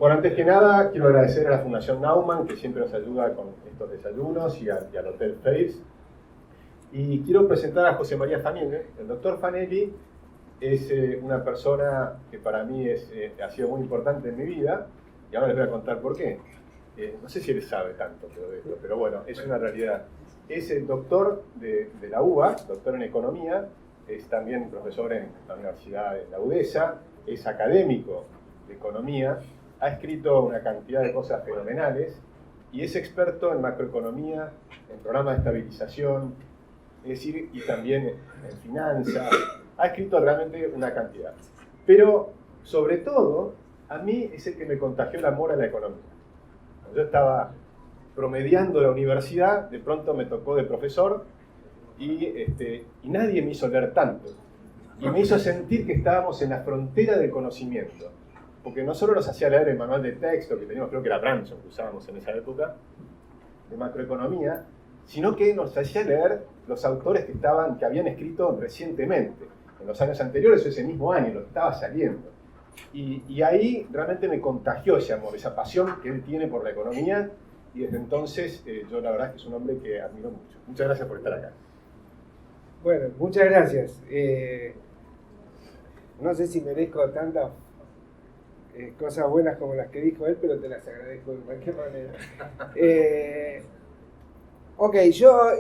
Bueno, antes que nada, quiero agradecer a la Fundación Naumann, que siempre nos ayuda con estos desayunos, y al Hotel Face. Y quiero presentar a José María Fanelli. El doctor Fanelli es una persona que para mí ha sido muy importante en mi vida, y ahora les voy a contar por qué. No sé si él sabe tanto de esto, pero bueno, es una realidad. Es el doctor de la UBA, doctor en Economía, es también profesor en la Universidad de la UDESA, es académico de Economía, ha escrito una cantidad de cosas fenomenales y es experto en macroeconomía, en programas de estabilización, es decir, y también en finanzas. Ha escrito realmente una cantidad. Pero, sobre todo, a mí es el que me contagió el amor a la economía. Cuando yo estaba promediando la universidad, de pronto me tocó de profesor y nadie me hizo leer tanto. Y me hizo sentir que estábamos en la frontera del conocimiento. Porque no solo nos hacía leer el manual de texto, que teníamos, creo que era Branson, que usábamos en esa época, de macroeconomía, sino que nos hacía leer los autores que habían escrito recientemente, en los años anteriores o ese mismo año, lo que estaba saliendo. Y ahí realmente me contagió ese amor, esa pasión que él tiene por la economía, y desde entonces yo la verdad es que es un hombre que admiro mucho. Muchas gracias por estar acá. Bueno, muchas gracias. No sé si merezco tantas cosas buenas como las que dijo él, pero te las agradezco de cualquier manera. Ok, yo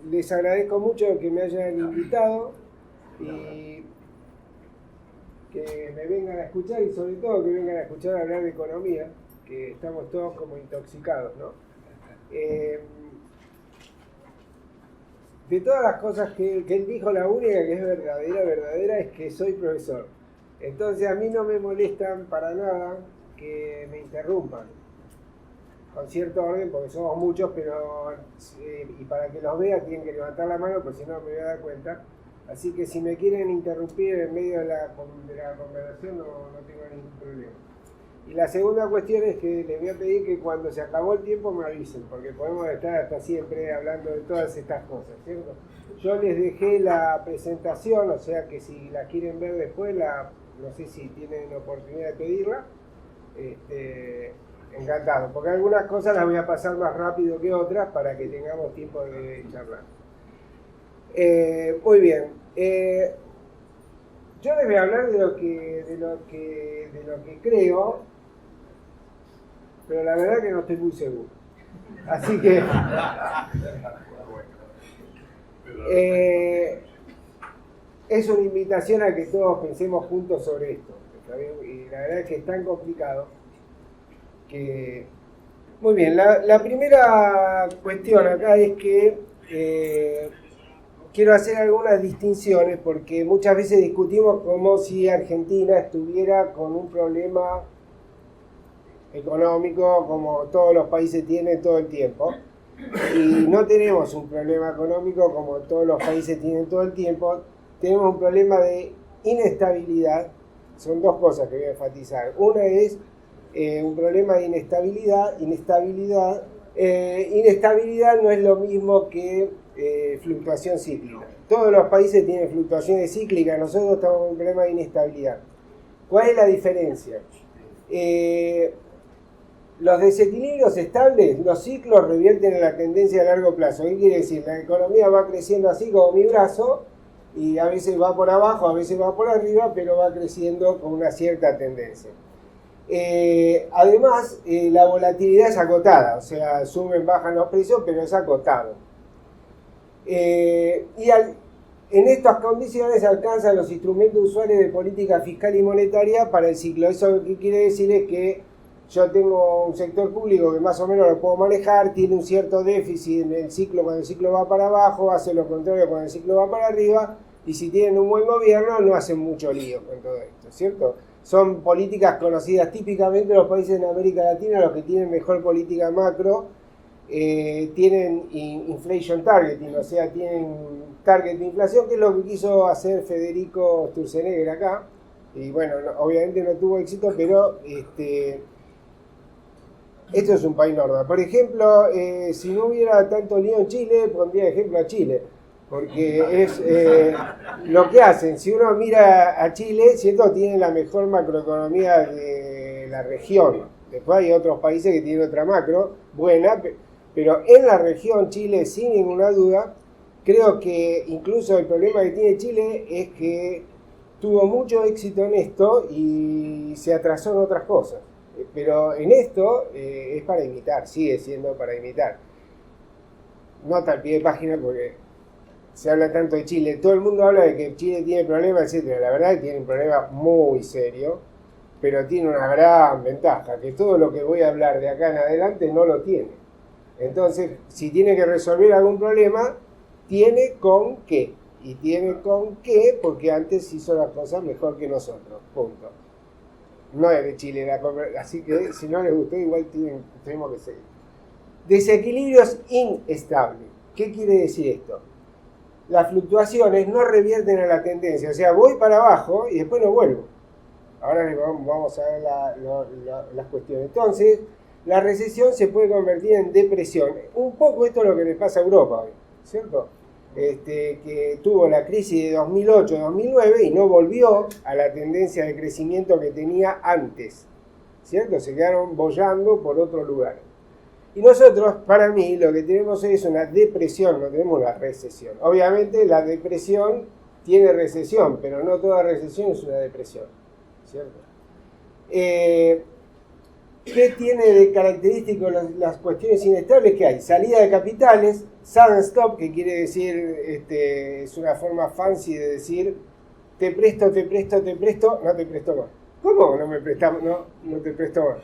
les agradezco mucho que me hayan invitado y que me vengan a escuchar, y sobre todo que vengan a escuchar hablar de economía, que estamos todos como intoxicados, ¿no? De todas las cosas que él dijo, la única que es verdadera es que soy profesor. Entonces a mí no me molestan para nada que me interrumpan, con cierto orden, porque somos muchos, pero y para que los vea tienen que levantar la mano, porque si no me voy a dar cuenta. Así que si me quieren interrumpir en medio de la conversación no tengo ningún problema. Y la segunda cuestión es que les voy a pedir que cuando se acabó el tiempo me avisen, porque podemos estar hasta siempre hablando de todas estas cosas, ¿cierto? Yo les dejé la presentación, o sea que si la quieren ver después, no sé si tienen oportunidad de pedirla, encantado, porque algunas cosas las voy a pasar más rápido que otras para que tengamos tiempo de charlar. Muy bien. Yo les voy a hablar de lo que creo, pero la verdad que no estoy muy seguro. Así que es una invitación a que todos pensemos juntos sobre esto. Y la verdad es que es tan complicado que... Muy bien, la primera cuestión acá es que quiero hacer algunas distinciones, porque muchas veces discutimos como si Argentina estuviera con un problema económico como todos los países tienen todo el tiempo, y no tenemos un problema económico como todos los países tienen todo el tiempo. Tenemos un problema de inestabilidad. Son dos cosas que voy a enfatizar. Una es un problema de inestabilidad. Inestabilidad no es lo mismo que fluctuación cíclica. Todos los países tienen fluctuaciones cíclicas, nosotros estamos con un problema de inestabilidad. ¿Cuál es la diferencia? Los desequilibrios estables, los ciclos revierten en la tendencia a largo plazo. ¿Qué quiere decir? La economía va creciendo así como mi brazo, y a veces va por abajo, a veces va por arriba, pero va creciendo con una cierta tendencia. Además, la volatilidad es acotada, o sea, suben, bajan los precios, pero es acotado. En estas condiciones alcanzan los instrumentos usuales de política fiscal y monetaria para el ciclo. Eso lo que quiere decir es que yo tengo un sector público que más o menos lo puedo manejar, tiene un cierto déficit en el ciclo. Cuando el ciclo va para abajo, hace lo contrario cuando el ciclo va para arriba, y si tienen un buen gobierno no hacen mucho lío con todo esto, ¿cierto? Son políticas conocidas típicamente los países en América Latina, los que tienen mejor política macro, tienen inflation targeting, o sea, tienen target de inflación, que es lo que quiso hacer Federico Sturzenegger acá, y bueno, obviamente no tuvo éxito, pero esto es un país normal. Por ejemplo, si no hubiera tanto lío en Chile, pondría de ejemplo a Chile, porque es lo que hacen. Si uno mira a Chile, ¿cierto? Tiene la mejor macroeconomía de la región. Después hay otros países que tienen otra macro buena, pero en la región Chile, sin ninguna duda, creo que incluso el problema que tiene Chile es que tuvo mucho éxito en esto y se atrasó en otras cosas. Pero en esto es para imitar, sigue siendo para imitar. Nota al pie de página porque se habla tanto de Chile. Todo el mundo habla de que Chile tiene problemas, etc. La verdad es que tiene un problema muy serio, pero tiene una gran ventaja, que todo lo que voy a hablar de acá en adelante no lo tiene. Entonces, si tiene que resolver algún problema, tiene con qué. Y tiene con qué porque antes hizo las cosas mejor que nosotros. Punto. No es de Chile la conversación, así que si no les gustó, igual tenemos que seguir. Desequilibrios inestables. ¿Qué quiere decir esto? Las fluctuaciones no revierten a la tendencia, o sea, voy para abajo y después no vuelvo. Ahora vamos a ver las cuestiones. Entonces, la recesión se puede convertir en depresión. Un poco esto es lo que le pasa a Europa hoy, ¿cierto? Que tuvo la crisis de 2008-2009 y no volvió a la tendencia de crecimiento que tenía antes, ¿cierto? Se quedaron boyando por otro lugar. Y nosotros, para mí, lo que tenemos hoy es una depresión, no tenemos una recesión. Obviamente la depresión tiene recesión, pero no toda recesión es una depresión, ¿cierto? ¿Qué tiene de característico las cuestiones inestables que hay? Salida de capitales, sudden stop, que quiere decir, es una forma fancy de decir, te presto, no te presto más. ¿Cómo no me prestamos? No te presto más.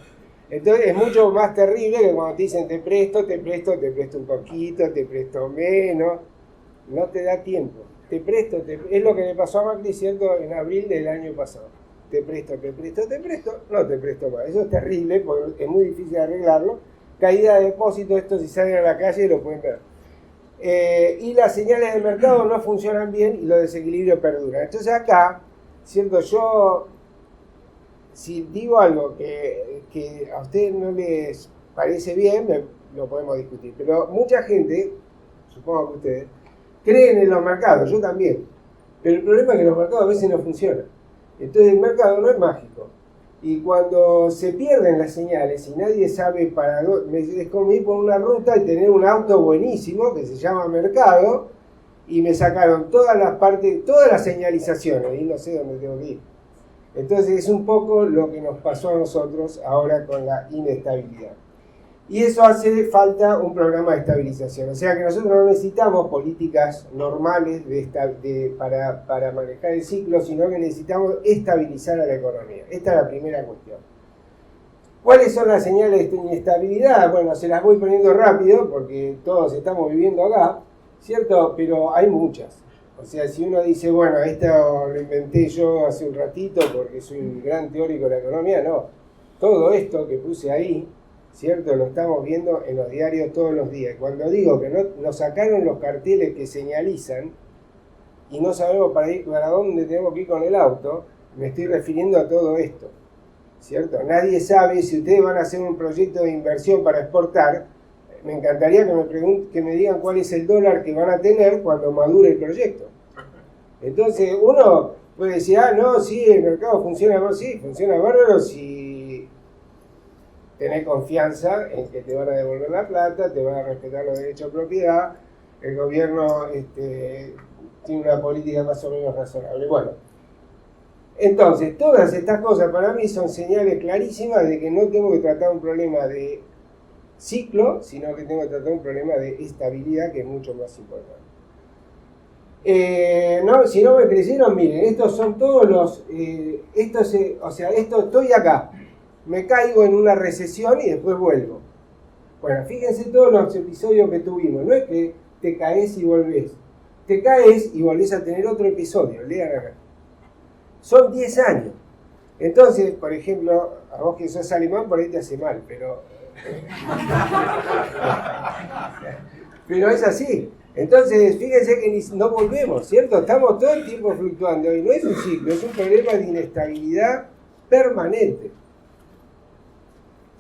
Entonces es mucho más terrible que cuando te dicen te presto un poquito, te presto menos, no te da tiempo. Es lo que le pasó a Macri, ¿cierto? En abril del año pasado. Te presto, no te presto más. Eso es terrible porque es muy difícil arreglarlo. Caída de depósito, esto si salen a la calle lo pueden ver. Y las señales del mercado no funcionan bien y los desequilibrios perduran. Entonces acá, ¿cierto? Yo, si digo algo que a ustedes no les parece bien, lo podemos discutir. Pero mucha gente, supongo que ustedes, creen en los mercados, yo también. Pero el problema es que los mercados a veces no funcionan. Entonces el mercado no es mágico. Y cuando se pierden las señales y nadie sabe para dónde, es como ir por una ruta y tener un auto buenísimo que se llama mercado y me sacaron todas las partes, todas las señalizaciones y no sé dónde tengo que ir. Entonces es un poco lo que nos pasó a nosotros ahora con la inestabilidad. Y eso hace falta un programa de estabilización. O sea que nosotros no necesitamos políticas normales para manejar el ciclo, sino que necesitamos estabilizar a la economía. Esta es la primera cuestión. ¿Cuáles son las señales de inestabilidad? Bueno, se las voy poniendo rápido porque todos estamos viviendo acá, ¿cierto? Pero hay muchas. O sea, si uno dice, bueno, esto lo inventé yo hace un ratito porque soy un gran teórico de la economía, no. Todo esto que puse ahí, ¿cierto? Lo estamos viendo en los diarios todos los días. Cuando digo que nos sacaron los carteles que señalizan y no sabemos para dónde tenemos que ir con el auto, me estoy refiriendo a todo esto, ¿cierto? Nadie sabe si ustedes van a hacer un proyecto de inversión para exportar. Me encantaría que me digan cuál es el dólar que van a tener cuando madure el proyecto. Entonces uno puede decir, no, sí, el mercado funciona bárbaro, sí, funciona bárbaro si tenés confianza en que te van a devolver la plata, te van a respetar los derechos de propiedad, el gobierno tiene una política más o menos razonable. Bueno, entonces todas estas cosas para mí son señales clarísimas de que no tengo que tratar un problema de ciclo, sino que tengo que tratar un problema de estabilidad que es mucho más importante. Si no me creyeron, miren, estos son todos los... estoy acá, me caigo en una recesión y después vuelvo. Bueno, fíjense todos los episodios que tuvimos, no es que te caes y volvés, te caes y volvés a tener otro episodio, lean acá. Son 10 años. Entonces, por ejemplo, a vos que sos alemán por ahí te hace mal, pero es así. Entonces, fíjense que no volvemos, ¿cierto? Estamos todo el tiempo fluctuando y no es un ciclo, es un problema de inestabilidad permanente.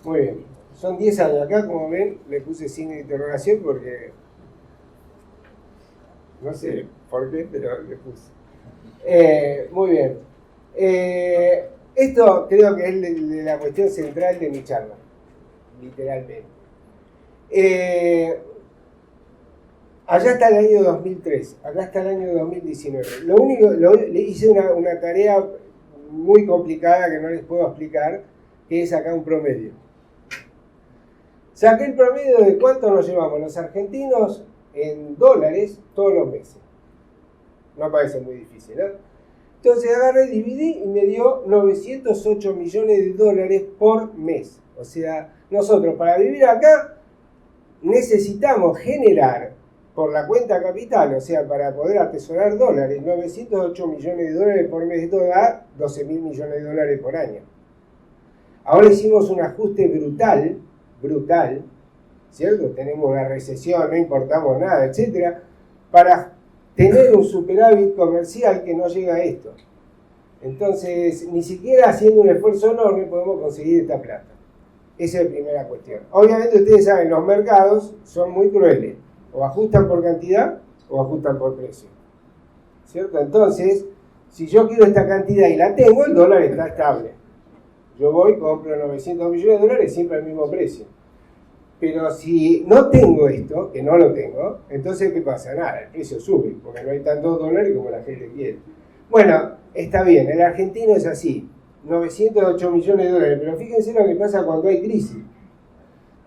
Muy bien, son 10 años. Acá, como ven, le puse signo de interrogación porque no sé por qué, pero le puse. Muy bien. Esto creo que es la cuestión central de mi charla, literalmente. Allá está el año 2003, acá está el año 2019. Le hice una tarea muy complicada que no les puedo explicar, que es sacar un promedio. Saqué el promedio de cuánto nos llevamos los argentinos en dólares todos los meses. No parece muy difícil, ¿no? Entonces agarré, dividí y me dio 908 millones de dólares por mes. O sea, nosotros para vivir acá necesitamos generar por la cuenta capital, o sea, para poder atesorar dólares, 908 millones de dólares por mes. Esto da 12 mil millones de dólares por año. Ahora hicimos un ajuste brutal, ¿cierto? Tenemos una recesión, no importamos nada, etcétera, para tener un superávit comercial que no llega a esto. Entonces, ni siquiera haciendo un esfuerzo enorme podemos conseguir esta plata. Esa es la primera cuestión. Obviamente ustedes saben, los mercados son muy crueles. O ajustan por cantidad o ajustan por precio. ¿Cierto? Entonces, si yo quiero esta cantidad y la tengo, el dólar está estable. Yo voy, compro 900 millones de dólares siempre al mismo precio. Pero si no tengo esto, que no lo tengo, entonces ¿qué pasa? Nada, el precio sube, porque no hay tantos dólares como la gente quiere. Bueno, está bien, el argentino es así, 908 millones de dólares, pero fíjense lo que pasa cuando hay crisis.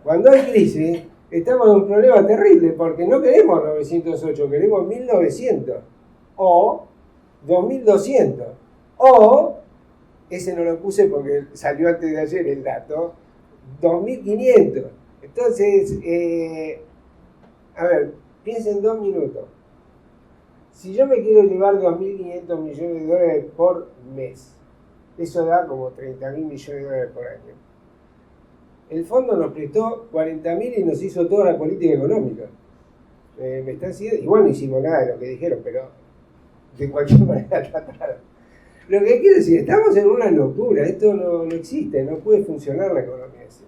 Cuando hay crisis, estamos en un problema terrible, porque no queremos 908, queremos 1900, o 2200, o, ese no lo puse porque salió antes de ayer el dato, 2500. Entonces, a ver, piensen 2 minutos. Si yo me quiero llevar 2.500 millones de dólares por mes, eso da como 30.000 millones de dólares por año. El fondo nos prestó 40.000 y nos hizo toda la política económica. ¿Me están siguiendo? Igual no hicimos nada de lo que dijeron, pero de cualquier manera trataron. Lo que quiero decir, estamos en una locura, esto no existe, no puede funcionar la economía así.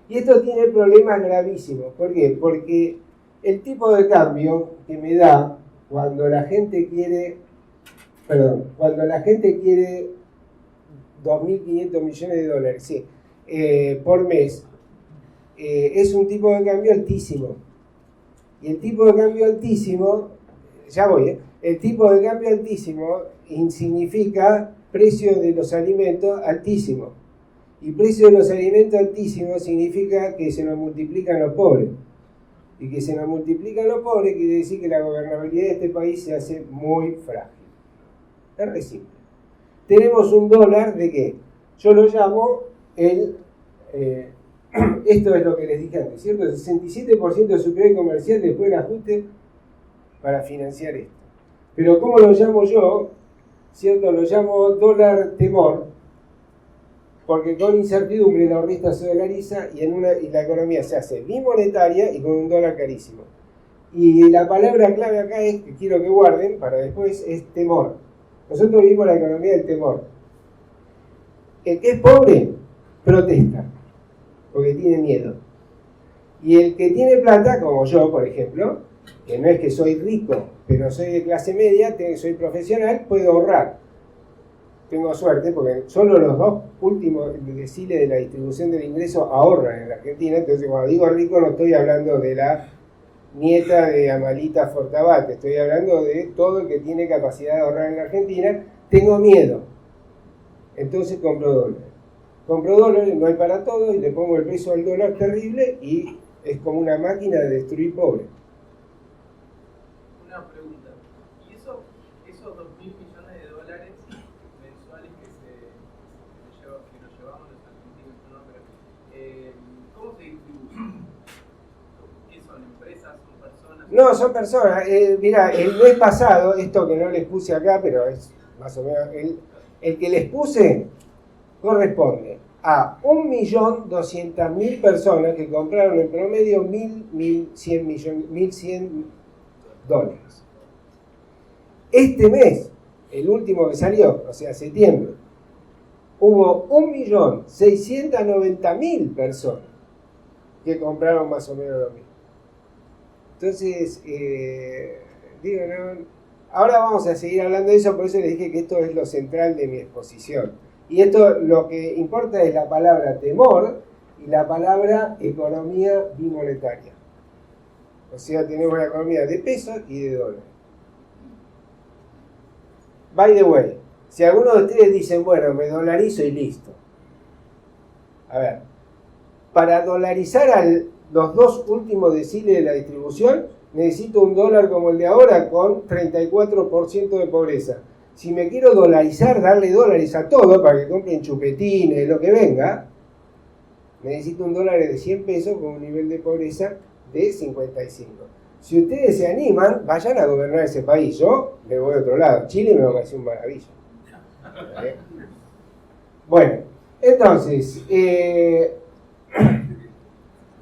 Y esto tiene problemas gravísimos. ¿Por qué? Porque el tipo de cambio que me da cuando la gente quiere 2.500 millones de dólares, sí, por mes, es un tipo de cambio altísimo. Y el tipo de cambio altísimo, el tipo de cambio altísimo significa precio de los alimentos altísimo. Y precio de los alimentos altísimos significa que se nos multiplican los pobres. Y que se nos multiplican los pobres quiere decir que la gobernabilidad de este país se hace muy frágil. Es re simple. Tenemos un dólar de qué? Yo lo llamo esto es lo que les dije antes, ¿cierto? El 67% de su superávit comercial después del ajuste para financiar esto. Pero ¿cómo lo llamo yo? ¿Cierto? Lo llamo dólar temor, porque con incertidumbre la ahorrista se dolariza y la economía se hace bimonetaria y con un dólar carísimo. Y la palabra clave acá es, que quiero que guarden para después, es temor. Nosotros vivimos la economía del temor. El que es pobre, protesta, porque tiene miedo. Y el que tiene plata, como yo, por ejemplo, que no es que soy rico, pero soy de clase media, soy profesional, puedo ahorrar. Tengo suerte porque solo los dos últimos deciles de la distribución del ingreso ahorran en la Argentina. Entonces, cuando digo rico, no estoy hablando de la nieta de Amalita Fortabate, estoy hablando de todo el que tiene capacidad de ahorrar en la Argentina. Tengo miedo, entonces compro dólares. Compro dólares, no hay para todo, y le pongo el peso al dólar terrible y es como una máquina de destruir pobres. Una pregunta, ¿y esos 2.000 millones de dólares mensuales que nos llevamos los argentinos, ¿no? Pero, ¿cómo se distribuyen? ¿Qué son? ¿Empresas? ¿Son personas? No, son personas. Mira, el mes pasado, esto que no les puse acá, pero es más o menos, el que les puse corresponde a 1.200.000 personas que compraron en promedio 1.100 dólares. Este mes, el último que salió, o sea, septiembre, hubo 1.690.000 personas que compraron más o menos lo mismo. Entonces, digo, no, ahora vamos a seguir hablando de eso, por eso les dije que esto es lo central de mi exposición. Y esto lo que importa es la palabra temor y la palabra economía bimonetaria. O sea, tenemos la economía de pesos y de dólares. By the way, si algunos de ustedes dicen, bueno, me dolarizo y listo. A ver, para dolarizar los dos últimos deciles de la distribución, necesito un dólar como el de ahora con 34% de pobreza. Si me quiero dolarizar, darle dólares a todo para que compren chupetines, lo que venga, necesito un dólar de 100 pesos con un nivel de pobreza de 55. Si ustedes se animan, vayan a gobernar ese país. Yo me voy a otro lado. Chile me va a parecer un maravilla. ¿Vale? Bueno, entonces,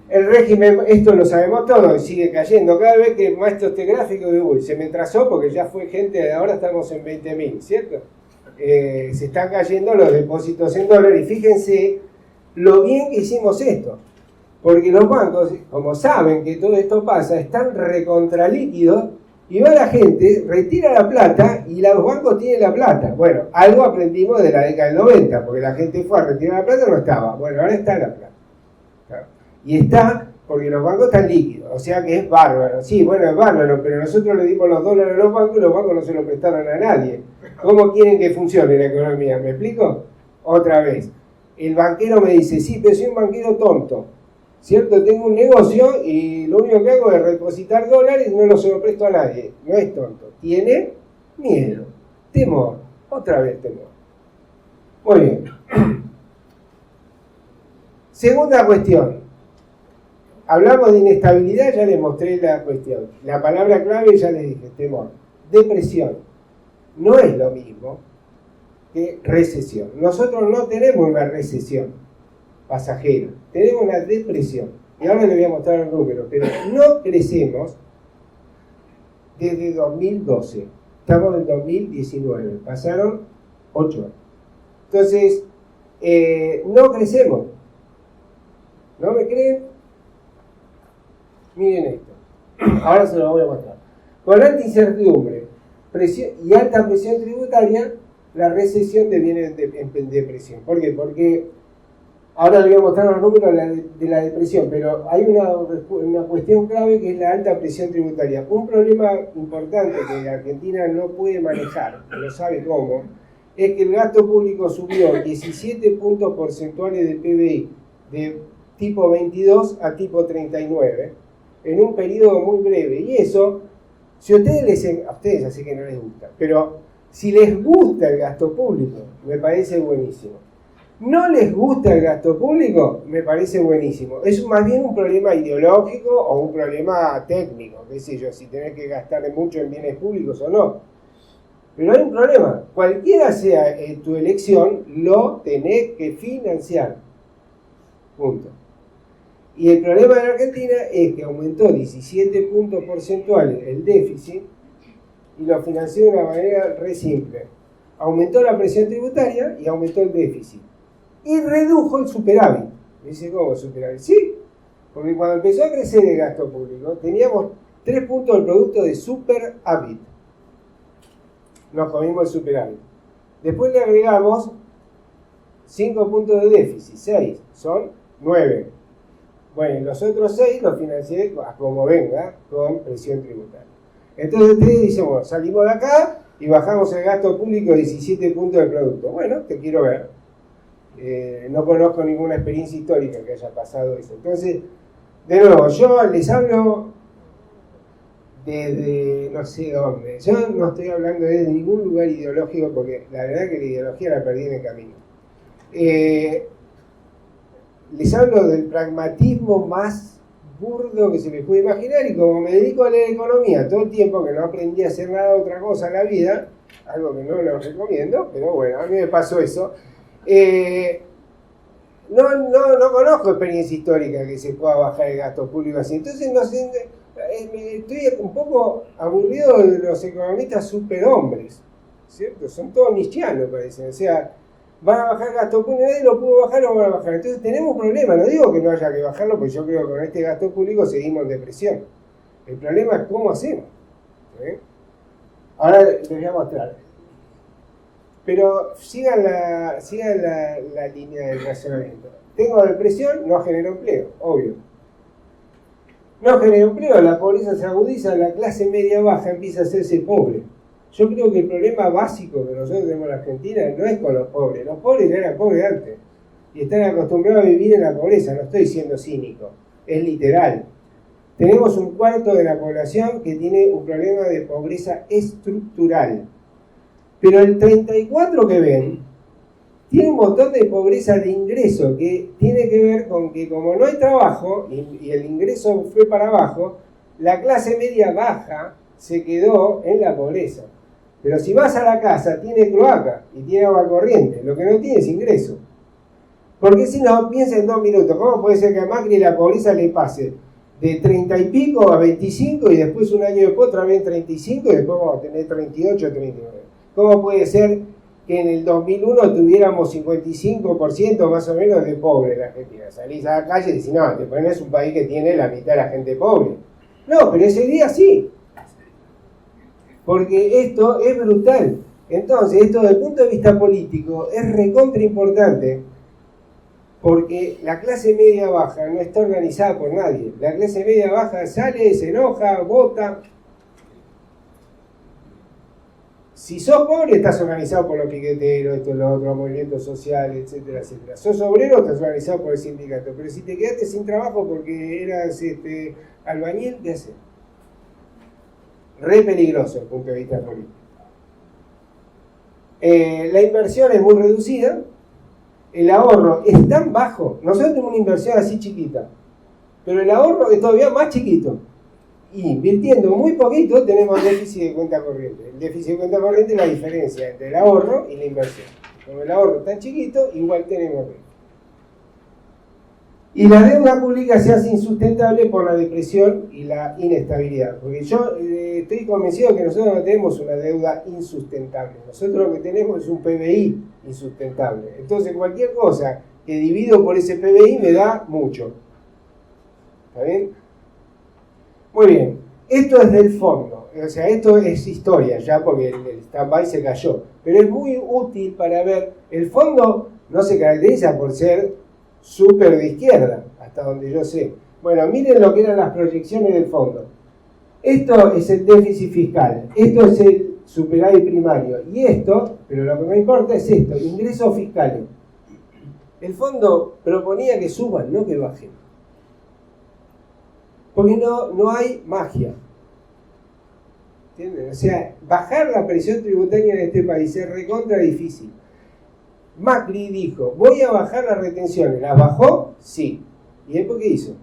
el régimen, esto lo sabemos todos, sigue cayendo. Cada vez que muestro este gráfico, digo, uy, se me trazó porque ya fue gente, ahora estamos en 20.000, ¿cierto? Se están cayendo los depósitos en dólares. Y fíjense lo bien que hicimos esto. Porque los bancos, como saben que todo esto pasa, están recontralíquidos y va la gente, retira la plata y los bancos tienen la plata. Bueno, algo aprendimos de la década del 90, porque la gente fue a retirar la plata y no estaba. Bueno, ahora está la plata. ¿Claro? Y está porque los bancos están líquidos, o sea que es bárbaro. Sí, bueno, es bárbaro, pero nosotros le dimos los dólares a los bancos y los bancos no se los prestaron a nadie. ¿Cómo quieren que funcione la economía? ¿Me explico? Otra vez. El banquero me dice, sí, pero soy un banquero tonto. ¿Cierto? Tengo un negocio y lo único que hago es depositar dólares y no se lo presto a nadie. No es tonto. Tiene miedo. Temor. Otra vez temor. Muy bien. Segunda cuestión. Hablamos de inestabilidad, ya les mostré la cuestión. La palabra clave ya les dije, temor. Depresión. No es lo mismo que recesión. Nosotros no tenemos una recesión pasajera, tenemos una depresión. Y ahora les voy a mostrar el número, pero no crecemos desde 2012. Estamos en 2019, pasaron 8 años. Entonces, no crecemos. ¿No me creen? Miren esto. Ahora se lo voy a mostrar. Con alta incertidumbre y alta presión tributaria, la recesión deviene en depresión. ¿Por qué? Porque ahora les voy a mostrar los números de la depresión, pero hay una cuestión clave que es la alta presión tributaria. Un problema importante que la Argentina no puede manejar, no sabe cómo, es que el gasto público subió 17 puntos porcentuales del PBI de tipo 22 a tipo 39 en un periodo muy breve. Y eso, si a ustedes así que no les gusta, pero si les gusta el gasto público, me parece buenísimo. ¿No les gusta el gasto público? Me parece buenísimo. Es más bien un problema ideológico o un problema técnico, qué sé yo, si tenés que gastar mucho en bienes públicos o no. Pero hay un problema. Cualquiera sea tu elección, lo tenés que financiar. Punto. Y el problema de la Argentina es que aumentó 17 puntos porcentuales el déficit y lo financió de una manera re simple. Aumentó la presión tributaria y aumentó el déficit. Y redujo el superávit. Me dice, ¿cómo superávit? Sí, porque cuando empezó a crecer el gasto público, teníamos 3 puntos del producto de superávit. Nos comimos el superávit. Después le agregamos 5 puntos de déficit, 6, son 9. Bueno, los otros 6 los financié como venga, con presión tributaria. Entonces ustedes dicen, bueno, salimos de acá y bajamos el gasto público 17 puntos del producto. Bueno, te quiero ver. No conozco ninguna experiencia histórica que haya pasado eso. Entonces, de nuevo, yo les hablo desde no sé dónde. Yo no estoy hablando desde ningún lugar ideológico porque la verdad que la ideología la perdí en el camino. Les hablo del pragmatismo más burdo que se les puede imaginar y como me dedico a leer economía todo el tiempo, que no aprendí a hacer nada otra cosa en la vida, algo que no lo recomiendo, pero bueno, a mí me pasó eso. No conozco experiencia histórica que se pueda bajar el gasto público así. Entonces, no sé, estoy un poco aburrido de los economistas superhombres, ¿cierto? Son todos nietzscheanos, parecen. O sea, van a bajar el gasto público, nadie lo pudo bajar, lo van a bajar. Entonces, tenemos un problema. No digo que no haya que bajarlo, porque yo creo que con este gasto público seguimos en depresión. El problema es cómo hacemos. Ahora les voy a mostrar. Pero sigan la línea del razonamiento. Tengo depresión, no genero empleo, obvio. No genero empleo, la pobreza se agudiza, la clase media baja empieza a hacerse pobre. Yo creo que el problema básico que nosotros tenemos en la Argentina no es con los pobres ya eran pobres antes. Y están acostumbrados a vivir en la pobreza, no estoy siendo cínico, es literal. Tenemos un cuarto de la población que tiene un problema de pobreza estructural. Pero el 34 que ven tiene un montón de pobreza de ingreso que tiene que ver con que como no hay trabajo y el ingreso fue para abajo, la clase media baja se quedó en la pobreza. Pero si vas a la casa, tiene cloaca y tiene agua corriente, lo que no tiene es ingreso. Porque si no, piensa en 2 minutos, ¿cómo puede ser que a Macri la pobreza le pase de 30 y pico a 25 y después un año después otra vez 35 y después vamos a tener 38, 39? ¿Cómo puede ser que en el 2001 tuviéramos 55% más o menos de pobres en la Argentina? Salís a la calle y decís, no, te pones un país que tiene la mitad de la gente pobre. No, pero ese día sí. Porque esto es brutal. Entonces, esto desde el punto de vista político es recontra importante. Porque la clase media baja no está organizada por nadie. La clase media baja sale, se enoja, vota. Si sos pobre, estás organizado por los piqueteros, esto, los otros movimientos sociales, etcétera, etcétera. Sos obrero, estás organizado por el sindicato. Pero si te quedaste sin trabajo porque eras albañil, ¿qué haces? Re peligroso desde el punto de vista político. La inversión es muy reducida. El ahorro es tan bajo. Nosotros tenemos una inversión así chiquita, pero el ahorro es todavía más chiquito. Y invirtiendo muy poquito tenemos déficit de cuenta corriente. El déficit de cuenta corriente es la diferencia entre el ahorro y la inversión. Como el ahorro es tan chiquito, igual tenemos riesgo. Y la deuda pública se hace insustentable por la depresión y la inestabilidad. Porque yo estoy convencido que nosotros no tenemos una deuda insustentable. Nosotros lo que tenemos es un PBI insustentable. Entonces cualquier cosa que divido por ese PBI me da mucho. ¿Está bien? Muy bien. Esto es del fondo. O sea, esto es historia ya porque el stand-by se cayó. Pero es muy útil para ver. El fondo no se caracteriza por ser súper de izquierda, hasta donde yo sé. Bueno, miren lo que eran las proyecciones del fondo. Esto es el déficit fiscal, esto es el superávit primario, y esto, pero lo que me importa es esto, ingresos fiscales. El fondo proponía que suban, no que bajen. Porque no hay magia. ¿Entienden? O sea, bajar la presión tributaria en este país es recontra difícil. Macri dijo, voy a bajar las retenciones. ¿Las bajó? Sí. ¿Y después qué hizo?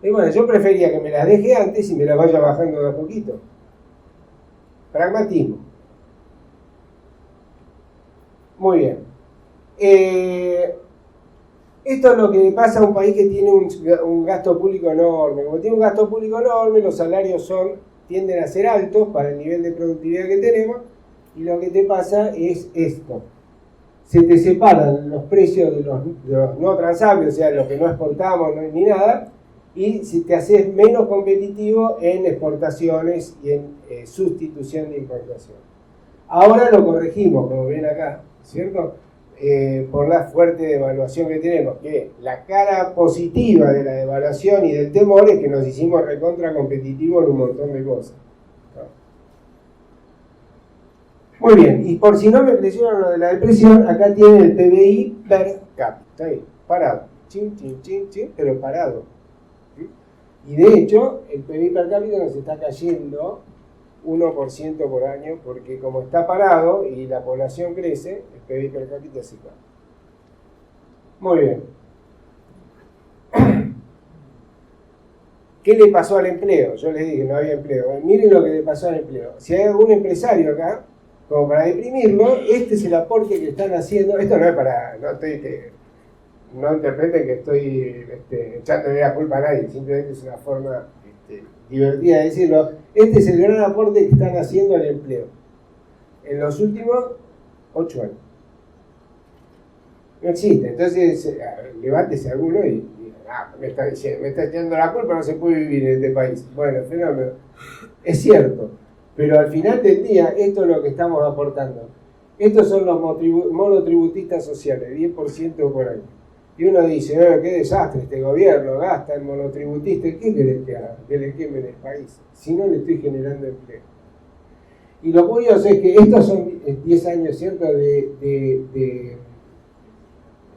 Y bueno, yo prefería que me las deje antes y me las vaya bajando de a poquito. Pragmatismo. Muy bien. Esto es lo que le pasa a un país que tiene un gasto público enorme. Como tiene un gasto público enorme, los salarios tienden a ser altos para el nivel de productividad que tenemos, y lo que te pasa es esto. Se te separan los precios de los no transables, o sea, los que no exportamos ni nada, y si te haces menos competitivo en exportaciones y en sustitución de importación. Ahora lo corregimos, como ven acá, ¿cierto? Por la fuerte devaluación que tenemos, que la cara positiva de la devaluación y del temor es que nos hicimos recontra competitivos en un montón de cosas. Muy bien, y por si no me presionan lo de la depresión, acá tienen el PBI per cápita, está ahí, parado, chin, chin, chin, chin, pero parado. Y de hecho, el PBI per cápita nos está cayendo 1% por año, porque como está parado y la población crece, el PBI per cápita se cae. Muy bien. ¿Qué le pasó al empleo? Yo les dije, no había empleo. Bueno, miren lo que le pasó al empleo. Si hay algún empresario acá, como para deprimirlo, este es el aporte que están haciendo. Esto no es para, no interpreten que estoy echándole la culpa a nadie, simplemente es una forma divertida de decirlo. Este es el gran aporte que están haciendo al empleo en los últimos 8 años. No existe. Entonces, levántese alguno y diga, me está echando la culpa, no se puede vivir en este país. Bueno, fenómeno. Es cierto. Pero al final del día, esto es lo que estamos aportando. Estos son los monotributistas sociales, 10% por año. Y uno dice, qué desastre este gobierno, gasta en monotributistas, ¿qué querés que haga? Que le quemen el país, si no le estoy generando empleo. Y lo curioso es que estos son 10 años, ¿cierto?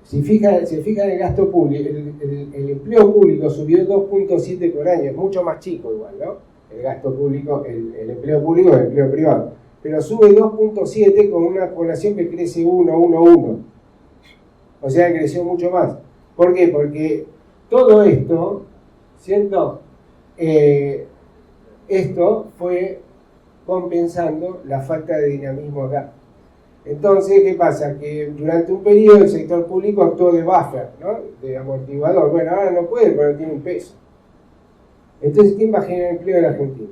Se fijan en el gasto público, el empleo público subió 2.7 por año, es mucho más chico igual, ¿no? El gasto público, el empleo público, el empleo privado. Pero sube 2.7 con una población que crece 1. O sea, que creció mucho más. ¿Por qué? Porque todo esto, ¿cierto? Esto fue compensando la falta de dinamismo acá. Entonces, ¿qué pasa? Que durante un periodo el sector público actuó de buffer, ¿no? De amortiguador. Bueno, ahora no puede porque no tiene un peso. Entonces, ¿quién va a generar empleo en la Argentina?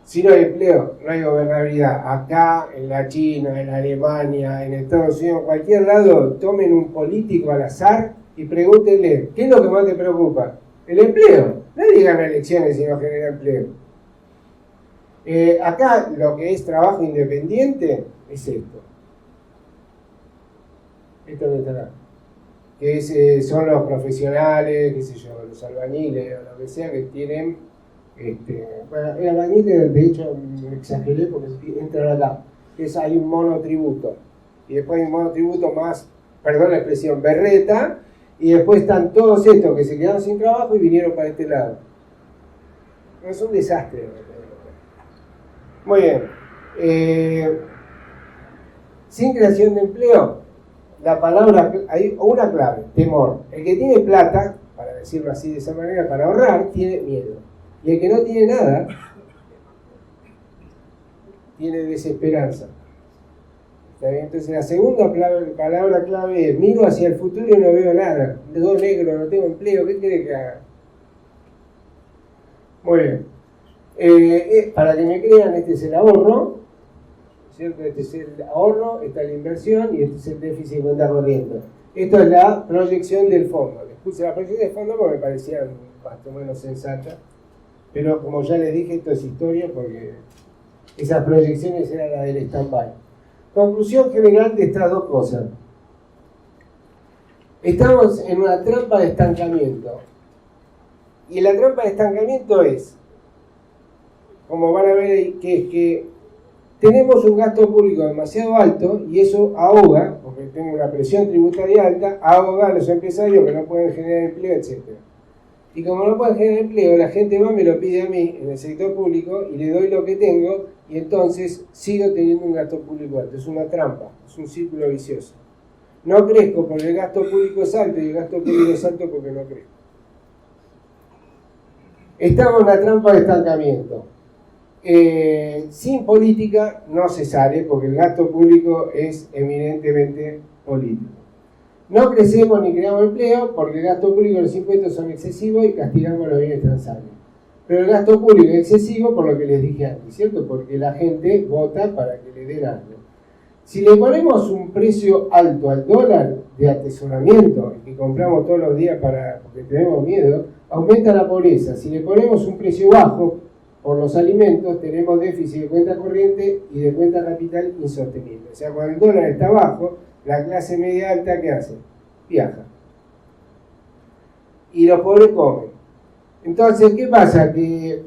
Si no hay empleo, no hay gobernabilidad. Acá, en la China, en Alemania, en Estados Unidos, en cualquier lado, tomen un político al azar y pregúntenle, ¿qué es lo que más te preocupa? El empleo. Nadie gana elecciones si no genera empleo. Acá lo que es trabajo independiente es esto. Esto que está acá. Que son los profesionales, qué sé yo, los albañiles o lo que sea que tienen. Bueno, el albañil, de hecho, me exageré porque entra acá. Hay un monotributo. Y después hay un monotributo más, perdón la expresión, berreta. Y después están todos estos que se quedaron sin trabajo y vinieron para este lado. Es un desastre. Muy bien. Sin creación de empleo, la palabra, hay una clave, temor. El que tiene plata, para decirlo así de esa manera, para ahorrar, tiene miedo. Y el que no tiene nada, tiene desesperanza. ¿Está bien? Entonces la segunda palabra clave es, miro hacia el futuro y no veo nada. Todo negro, no tengo empleo, ¿qué quiere que haga? Muy bien. Para que me crean, este es el ahorro, ¿cierto? Este es el ahorro, esta es la inversión y este es el déficit de cuenta corriente. Esto es la proyección del fondo. Les puse la proyección del fondo porque me parecía más o menos sensata. Pero como ya les dije, esto es historia porque esas proyecciones eran las del stand-by. Conclusión general de estas dos cosas. Estamos en una trampa de estancamiento. Y la trampa de estancamiento es, como van a ver ahí, que es que tenemos un gasto público demasiado alto y eso ahoga, porque tengo una presión tributaria alta, ahoga a los empresarios que no pueden generar empleo, etc. Y como no pueden generar empleo, la gente va, me lo pide a mí en el sector público y le doy lo que tengo y entonces sigo teniendo un gasto público alto. Es una trampa, es un círculo vicioso. No crezco porque el gasto público es alto y el gasto público es alto porque no crezco. Estamos en la trampa de estancamiento. Sin política no se sale porque el gasto público es eminentemente político. No crecemos ni creamos empleo porque el gasto público y los impuestos son excesivos y castigamos los bienes transables. Pero el gasto público es excesivo por lo que les dije antes, ¿cierto? Porque la gente vota para que le den algo. Si le ponemos un precio alto al dólar de atesoramiento, el que compramos todos los días porque tenemos miedo, aumenta la pobreza. Si le ponemos un precio bajo por los alimentos, tenemos déficit de cuenta corriente y de cuenta capital insostenible. O sea, cuando el dólar está bajo, la clase media alta, ¿qué hace? Viaja. Y los pobres comen. Entonces, ¿qué pasa? Que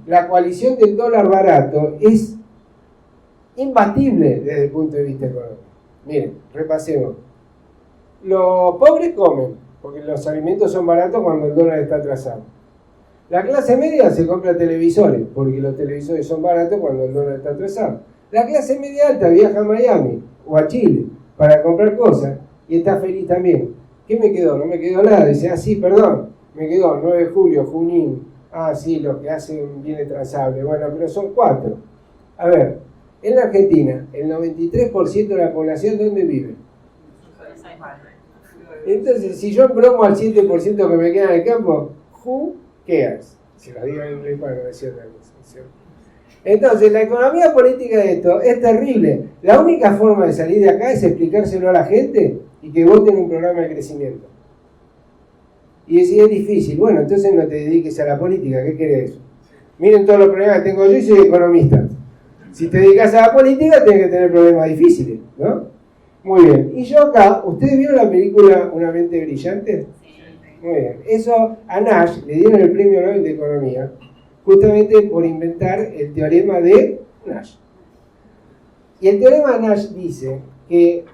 la coalición del dólar barato es imbatible desde el punto de vista económico. Miren, repasemos. Los pobres comen, porque los alimentos son baratos cuando el dólar está atrasado. La clase media se compra televisores, porque los televisores son baratos cuando el dólar está atrasado. La clase media alta viaja a Miami o a Chile para comprar cosas y está feliz también. ¿Qué me quedó? No me quedó nada. Dice, sí, perdón, me quedó 9 de julio, Junín. Sí, los que hacen bienes transables. Bueno, pero son 4. A ver, en la Argentina, el 93% de la población, ¿dónde vive? Entonces, si yo bromo al 7% que me queda en el campo, who cares? Si lo digo en inglés para no decir otra cosa, ¿cierto? Entonces, la economía política de esto es terrible. La única forma de salir de acá es explicárselo a la gente y que voten un programa de crecimiento. Y decir, es difícil. Bueno, entonces no te dediques a la política. ¿Qué querés? Miren todos los problemas que tengo yo y soy economista. Si te dedicas a la política, tienes que tener problemas difíciles, ¿no? Muy bien. Y yo acá, ¿ustedes vieron la película Una mente brillante? Muy bien. Eso a Nash le dieron el premio Nobel de Economía justamente por inventar el teorema de Nash. Y el teorema de Nash dice que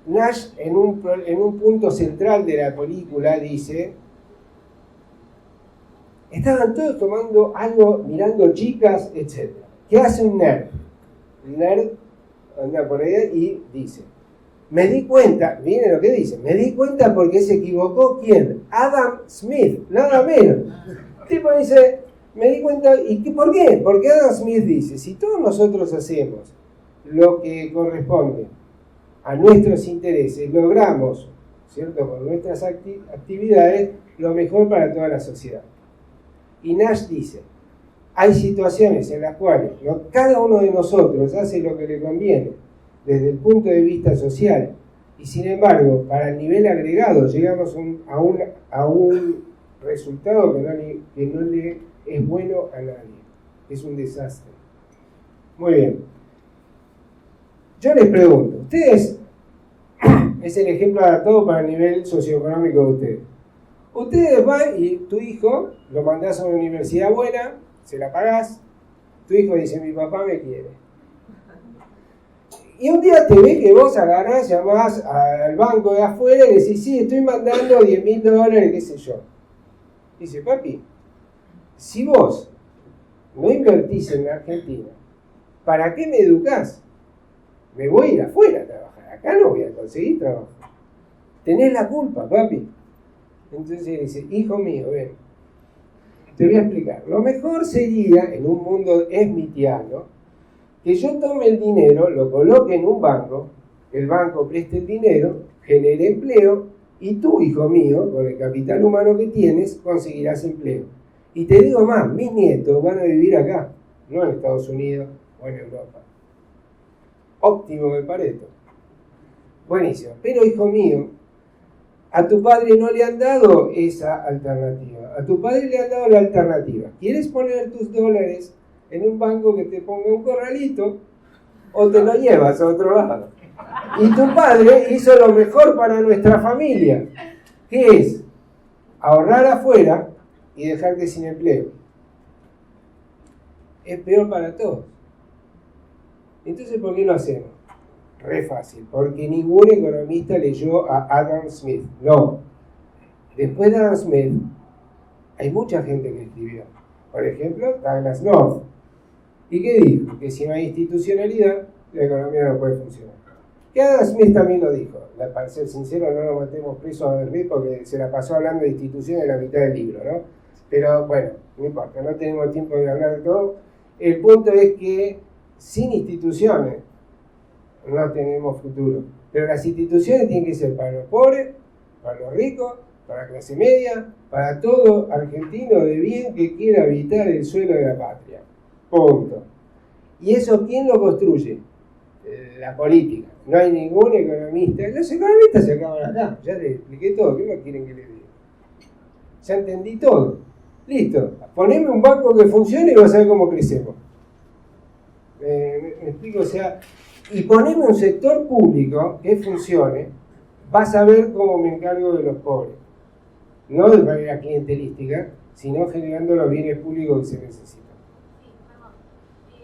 Nash en un punto central de la película dice: estaban todos tomando algo, mirando chicas, etc. ¿Qué hace un nerd? Un nerd anda por ahí y dice: me di cuenta, miren lo que dice, me di cuenta porque se equivocó, ¿quién? Adam Smith, nada menos. El tipo dice, me di cuenta, ¿y por qué? Porque Adam Smith dice, si todos nosotros hacemos lo que corresponde a nuestros intereses, logramos, ¿cierto?, con nuestras actividades, lo mejor para toda la sociedad. Y Nash dice, hay situaciones en las cuales cada uno de nosotros hace lo que le conviene desde el punto de vista social, y sin embargo, para el nivel agregado llegamos a un resultado que no le es bueno a nadie. Es un desastre. Muy bien. Yo les pregunto, ustedes, es el ejemplo adaptado para el nivel socioeconómico de ustedes. Ustedes van y tu hijo lo mandás a una universidad buena, se la pagás, tu hijo dice, mi papá me quiere. Y un día te ve que vos agarrás, llamás al banco de afuera y decís, sí, estoy mandando $10.000, qué sé yo. Dice, papi, si vos no invertís en la Argentina, ¿para qué me educás? Me voy a ir afuera a trabajar, acá no voy a conseguir trabajo. Tenés la culpa, papi. Entonces dice, hijo mío, ven, te voy a explicar. Lo mejor sería, en un mundo smithiano, que yo tome el dinero, lo coloque en un banco, el banco preste el dinero, genere empleo, y tú, hijo mío, con el capital humano que tienes, conseguirás empleo. Y te digo más, mis nietos van a vivir acá, no en Estados Unidos o en Europa. Óptimo de Pareto. Buenísimo. Pero, hijo mío, a tu padre no le han dado esa alternativa. A tu padre le han dado la alternativa. ¿Quieres poner tus dólares en un banco que te ponga un corralito o te lo llevas a otro lado? Y tu padre hizo lo mejor para nuestra familia, que es ahorrar afuera y dejarte sin empleo. Es peor para todos. Entonces, ¿por qué lo hacemos? Re fácil, porque ningún economista leyó a Adam Smith. No. Después de Adam Smith, hay mucha gente que escribió. Por ejemplo, Douglas North. ¿Y qué dijo? Que si no hay institucionalidad, la economía no puede funcionar. Que Adam Smith también lo dijo. Para ser sincero, no nos matemos presos a Adam Smith porque se la pasó hablando de instituciones en la mitad del libro, ¿no? Pero bueno, no importa, no tenemos tiempo de hablar de todo. El punto es que sin instituciones no tenemos futuro. Pero las instituciones tienen que ser para los pobres, para los ricos, para la clase media, para todo argentino de bien que quiera habitar el suelo de la patria. Punto. ¿Y eso quién lo construye? La política. No hay ningún economista. Los economistas se acaban acá. Ya les expliqué todo. ¿Qué más quieren que les diga? Ya entendí todo. Listo. Poneme un banco que funcione y vas a ver cómo crecemos. ¿Me explico? O sea, y poneme un sector público que funcione, vas a ver cómo me encargo de los pobres. No de manera clientelística, sino generando los bienes públicos que se necesitan. Sí, perdón. Yo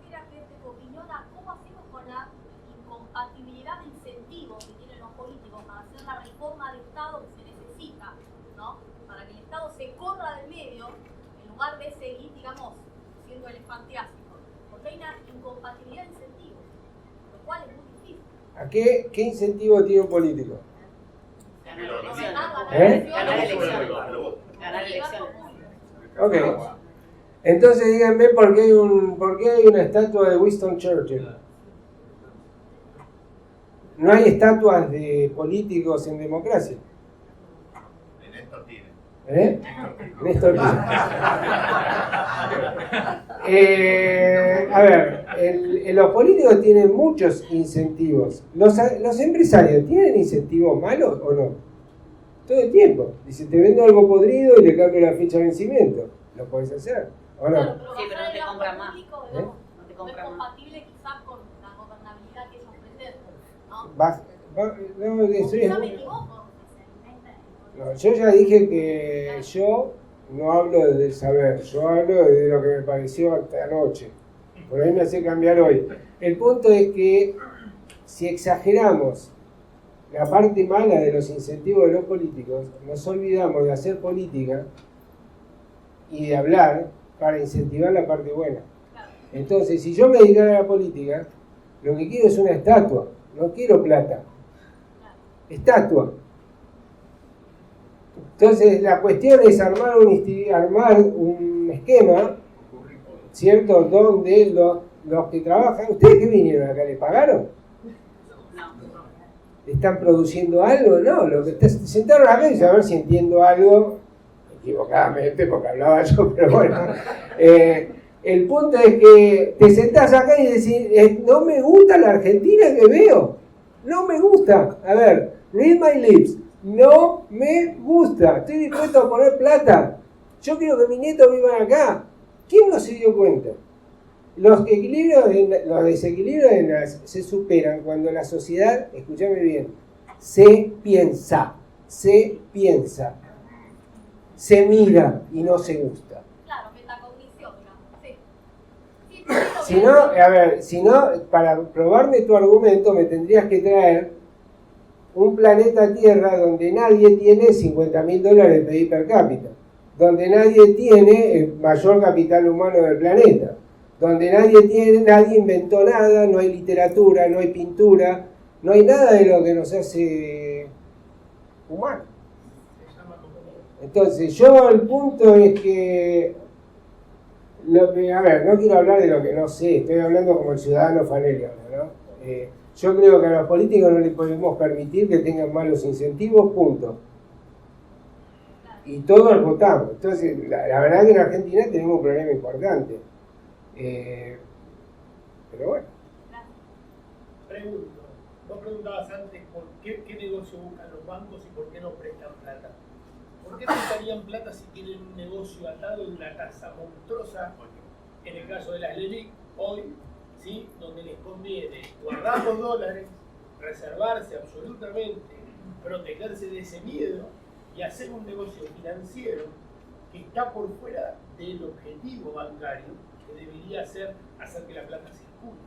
quería que tu opinión a cómo hacemos con la incompatibilidad de incentivos que tienen los políticos para hacer la reforma de Estado que se necesita, ¿no? Para que el Estado se corra del medio, en lugar de seguir, digamos, siendo elefantiásico. Porque hay una incompatibilidad de incentivos, lo cual es muy difícil. ¿A qué incentivo tiene un político? Ganar elecciones. Ok. Entonces díganme por qué hay una estatua de Winston Churchill. No hay estatuas de políticos en democracia. Néstor tiene. A ver, los políticos tienen muchos incentivos. Los empresarios tienen incentivos malos o no? Todo el tiempo. Dice, te vendo algo podrido y le cambio la fecha de vencimiento. lo podés hacer, ¿o Claro, no? Sí, pero no te compran más. Público, ¿Eh? digamos, No te no es compran más. compatible quizás con la gobernabilidad que ellos pretenden, ¿no? No, Quizás me equivoco. no, yo ya dije que yo no hablo desde el saber, yo hablo desde lo que me pareció hasta anoche. Por ahí me hace cambiar hoy. El punto es que si exageramos la parte mala de los incentivos de los políticos, nos olvidamos de hacer política y de hablar para incentivar la parte buena. Entonces, si yo me dedicara a la política, lo que quiero es una estatua, no quiero plata. Estatua. Entonces, la cuestión es armar un esquema, ¿cierto? Donde los que trabajan, ¿ustedes qué vinieron acá? ¿Les pagaron? ¿Están produciendo algo? No, lo que se sentaron acá y a ver si entiendo algo, equivocadamente porque hablaba yo, pero bueno. El punto es que te sentás acá y decís, no me gusta la Argentina que veo, no me gusta. A ver, read my lips, no me gusta, estoy dispuesto a poner plata. Yo quiero que mis nietos vivan acá. ¿Quién no se dio cuenta? Los desequilibrios se superan cuando la sociedad, escúchame bien, se piensa, se mira y no se gusta. Claro, metacognición, digamos, sí. Si no, a ver, si no, para probarme tu argumento me tendrías que traer un planeta Tierra donde nadie tiene $50.000 de PIB per cápita, donde nadie tiene el mayor capital humano del planeta, donde nadie inventó nada, no hay literatura, no hay pintura, no hay nada de lo que nos hace humanos. Entonces, el punto es que, a ver, no quiero hablar de lo que no sé, estoy hablando como el ciudadano Fanelli, ¿no? Yo creo que a los políticos no les podemos permitir que tengan malos incentivos, punto. Y todos votamos. Entonces, la verdad que en Argentina tenemos un problema importante. Pero bueno. Pregunto, vos preguntabas antes por qué negocio buscan los bancos y por qué no prestan plata. ¿Por qué prestarían plata si tienen un negocio atado en una tasa monstruosa? En el caso de las LELIC, hoy, ¿sí? Donde les conviene guardar los dólares, reservarse absolutamente, protegerse de ese miedo y hacer un negocio financiero que está por fuera del objetivo bancario, que debería ser hacer que la plata circule.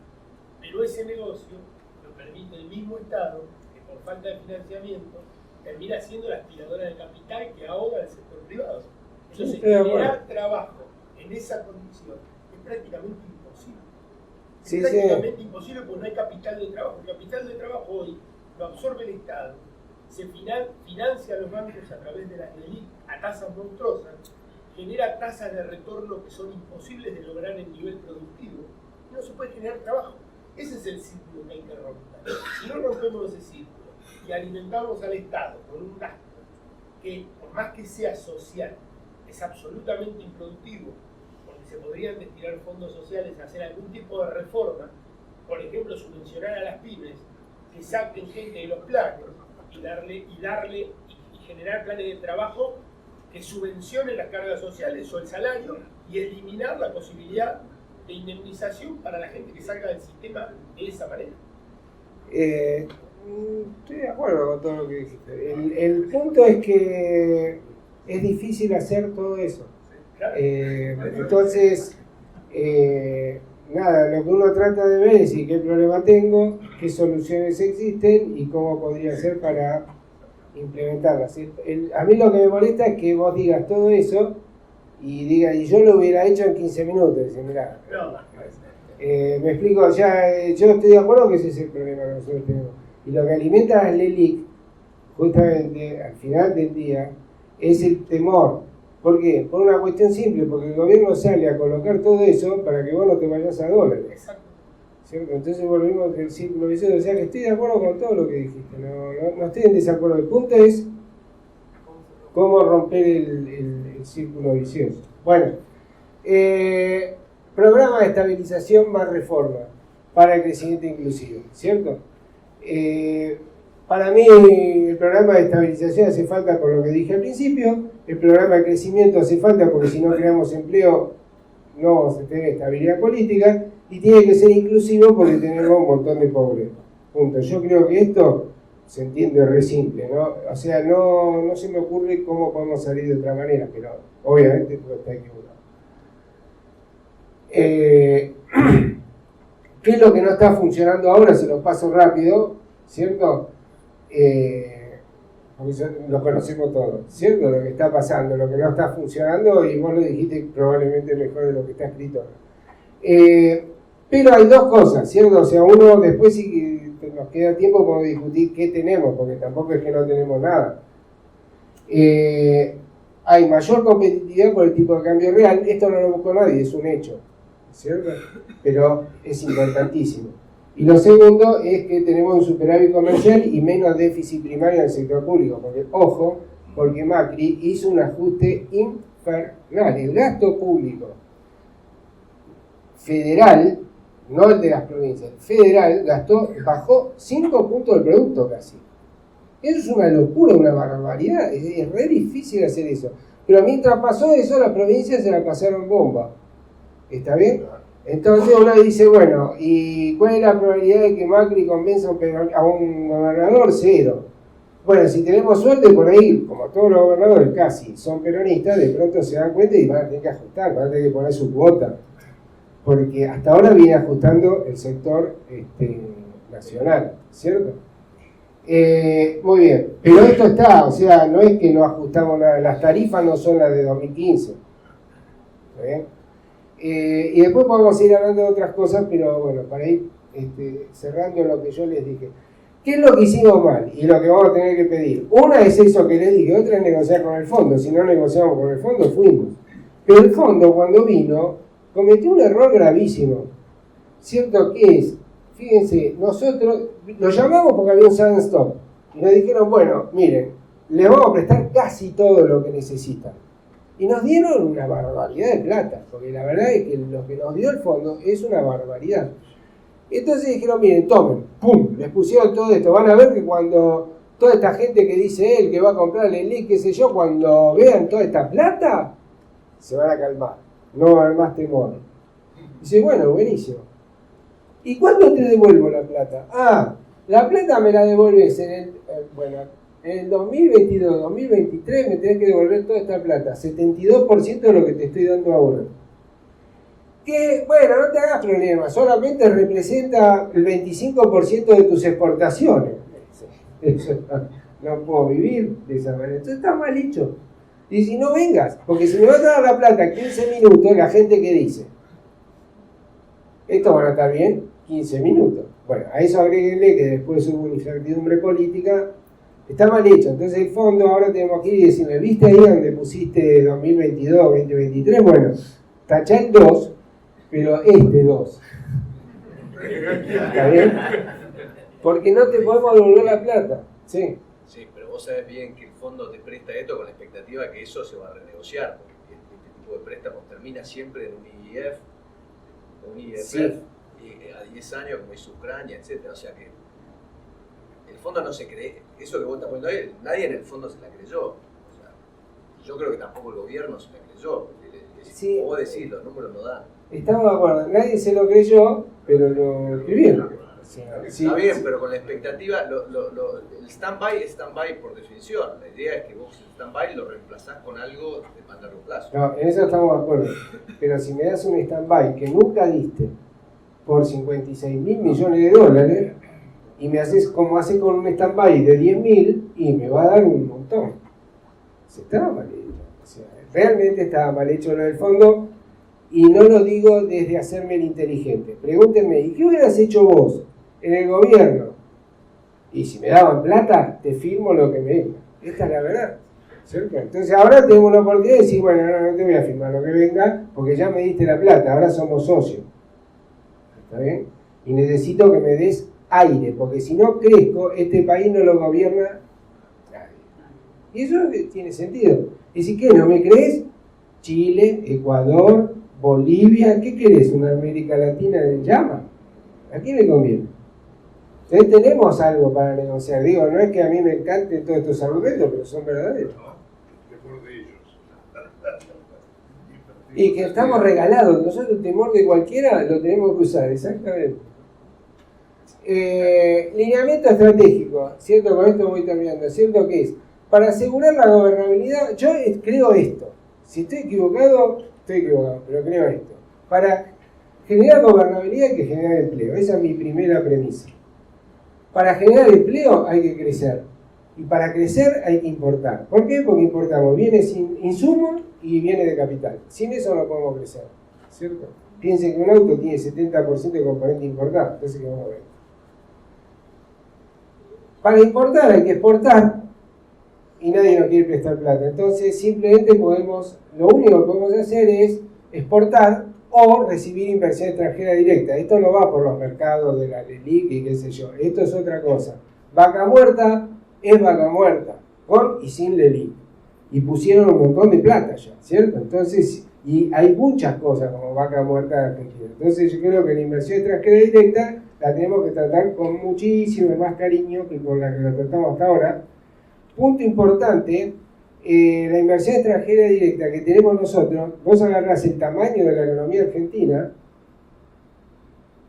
Pero ese negocio lo permite el mismo Estado, que por falta de financiamiento termina siendo la aspiradora de capital que ahoga al sector privado. Entonces, generar trabajo en esa condición es prácticamente imposible. Es prácticamente imposible porque no hay capital de trabajo. El capital de trabajo hoy lo absorbe el Estado, se financia a los bancos a través de las LELIC a tasas monstruosas, genera tasas de retorno que son imposibles de lograr en nivel productivo, y no se puede generar trabajo. Ese es el círculo que hay que romper. Si no rompemos ese círculo y alimentamos al Estado con un gasto que, por más que sea social, es absolutamente improductivo, porque se podrían destinar fondos sociales a hacer algún tipo de reforma, por ejemplo, subvencionar a las pymes, que saquen gente de los planes y generar planes de trabajo que subvencionen las cargas sociales o el salario y eliminar la posibilidad de indemnización para la gente que salga del sistema de esa manera. Estoy de acuerdo con todo lo que dijiste. El punto es que es difícil hacer todo eso. Claro. Entonces, nada, lo que uno trata de ver es qué problema tengo, qué soluciones existen y cómo podría ser para implementarlas. A mí lo que me molesta es que vos digas todo eso y yo lo hubiera hecho en 15 minutos. Dice, mirá, me explico, yo estoy de acuerdo que ese es el problema que nosotros tenemos. Y lo que alimenta a las LELIC, justamente al final del día, es el temor. ¿Por qué? Por una cuestión simple, porque el gobierno sale a colocar todo eso para que vos no te vayas a dólares. Exacto. ¿Cierto? Entonces volvimos del círculo vicioso. O sea que estoy de acuerdo con todo lo que dijiste, no estoy en desacuerdo. El punto es cómo romper el círculo vicioso. Bueno, programa de estabilización más reforma para el crecimiento inclusivo, ¿cierto? Para mí el programa de estabilización hace falta con lo que dije al principio, el programa de crecimiento hace falta porque si no creamos empleo no vamos a tener estabilidad política y tiene que ser inclusivo porque tenemos un montón de pobreza. Punto. Yo creo que esto se entiende re simple, ¿no? O sea, no se me ocurre cómo podemos salir de otra manera, pero obviamente todo está equivocado. ¿Qué es lo que no está funcionando ahora? Se lo paso rápido, ¿cierto? Porque lo conocemos todos, ¿cierto? Lo que está pasando, lo que no está funcionando, y vos lo dijiste probablemente mejor de lo que está escrito. Pero hay dos cosas, ¿cierto? O sea, uno después si nos queda tiempo podemos discutir qué tenemos, porque tampoco es que no tenemos nada. Hay mayor competitividad por el tipo de cambio real, esto no lo buscó nadie, es un hecho, ¿cierto? Pero es importantísimo. Y lo segundo es que tenemos un superávit comercial y menos déficit primario en el sector público, porque, ojo, porque Macri hizo un ajuste infernal. El gasto público federal, no el de las provincias, el federal bajó 5 puntos del producto casi. Eso es una locura, una barbaridad, es re difícil hacer eso. Pero mientras pasó eso, las provincias se la pasaron bomba. ¿Está bien? Entonces uno dice, bueno, ¿y cuál es la probabilidad de que Macri convenza a un gobernador? 0. Bueno, si tenemos suerte por ahí, como todos los gobernadores casi son peronistas, de pronto se dan cuenta y van a tener que ajustar, van a tener que poner su cuota. Porque hasta ahora viene ajustando el sector nacional, ¿cierto? Muy bien, pero esto está, o sea, no es que no ajustamos nada, las tarifas no son las de 2015. ¿Está bien? Y después podemos ir hablando de otras cosas, pero bueno, para ir cerrando lo que yo les dije. ¿Qué es lo que hicimos mal? Y lo que vamos a tener que pedir. Una es eso que les dije, otra es negociar con el fondo. Si no negociamos con el fondo, fuimos. Pero el fondo, cuando vino, cometió un error gravísimo. ¿Cierto? ¿Qué es? Fíjense, nosotros lo llamamos porque había un sudden stop. Y nos dijeron, bueno, miren, les vamos a prestar casi todo lo que necesitan. Y nos dieron una barbaridad de plata, porque la verdad es que lo que nos dio el fondo es una barbaridad. Entonces dijeron, miren, tomen, pum, les pusieron todo esto. Van a ver que cuando toda esta gente que dice él que va a comprar el LIC, qué sé yo, cuando vean toda esta plata, se van a calmar, no va a haber más temor. Dice, bueno, buenísimo. ¿Y cuándo te devuelvo la plata? Ah, la plata me la devuelves en el 2022, 2023 me tenés que devolver toda esta plata, 72% de lo que te estoy dando ahora. Que, bueno, no te hagas problema, solamente representa el 25% de tus exportaciones. No puedo vivir de esa manera, entonces está mal hecho. Y si no vengas, porque si me vas a dar la plata en 15 minutos, la gente que dice, esto van a estar bien, 15 minutos. Bueno, a eso agréguenle que después hubo una incertidumbre política. Está mal hecho, entonces el fondo ahora tenemos que ir y decirle, ¿viste ahí donde pusiste 2022, 2023? Bueno, tachá el 2, pero este 2. ¿Está bien? Porque no te podemos devolver la plata. Sí. Sí, pero vos sabés bien que el fondo te presta esto con la expectativa de que eso se va a renegociar, porque este tipo de préstamos termina siempre en un IIF, un IFF, sí, a 10 años como hizo Ucrania, etc. O sea que el fondo no se cree, eso que vos estás poniendo ahí, nadie en el fondo se la creyó. O sea, yo creo que tampoco el gobierno se la creyó, porque sí, como vos decís, los números no dan. Estamos de acuerdo, nadie se lo creyó, pero lo escribieron. Sí, está bien, pero con la expectativa, el stand-by es stand-by por definición. La idea es que vos el stand-by lo reemplazás con algo de más largo plazo. No, en eso estamos de acuerdo. Pero si me das un stand-by que nunca diste por 56.000 millones de dólares y me haces como haces con un stand-by de 10.000 y me va a dar un montón. Se estaba mal hecho. O sea, realmente estaba mal hecho lo del fondo y no lo digo desde hacerme el inteligente. Pregúntenme, ¿y qué hubieras hecho vos en el gobierno? Y si me daban plata, te firmo lo que me venga. Esta es la verdad, ¿cierto? Entonces ahora tengo una oportunidad de decir, bueno, no te voy a firmar lo que venga, porque ya me diste la plata, ahora somos socios. ¿Está bien? Y necesito que me des aire, porque si no crezco, este país no lo gobierna nadie. Y eso tiene sentido. Y si ¿qué? ¿No me crees? Chile, Ecuador, Bolivia, ¿qué querés? ¿Una América Latina en llama? ¿A quién le conviene? Entonces tenemos algo para negociar. Digo, no es que a mí me encanten todos estos argumentos, pero son verdaderos. Temor de ellos. Y que estamos regalados. Nosotros el temor de cualquiera lo tenemos que usar, exactamente. Lineamiento estratégico, ¿cierto? Con esto voy terminando. ¿Cierto que es? Para asegurar la gobernabilidad, yo creo esto. Si estoy equivocado, pero creo esto. Para generar gobernabilidad hay que generar empleo. Esa es mi primera premisa. Para generar empleo hay que crecer. Y para crecer hay que importar. ¿Por qué? Porque importamos bienes insumos y bienes de capital. Sin eso no podemos crecer. ¿Cierto? Piensen que un auto tiene 70% de componente importado. Entonces, ¿qué vamos a ver? Para importar hay que exportar y nadie nos quiere prestar plata. Entonces, simplemente lo único que podemos hacer es exportar o recibir inversión extranjera directa. Esto no va por los mercados de la LELIC y qué sé yo. Esto es otra cosa. Vaca muerta es vaca muerta, con y sin LELIC. Y pusieron un montón de plata ya, ¿cierto? Entonces, y hay muchas cosas como vaca muerta en Argentina. Entonces, yo creo que la inversión extranjera directa la tenemos que tratar con muchísimo más cariño que con la que la tratamos hasta ahora. Punto importante, la inversión extranjera directa que tenemos nosotros, vos agarrás el tamaño de la economía argentina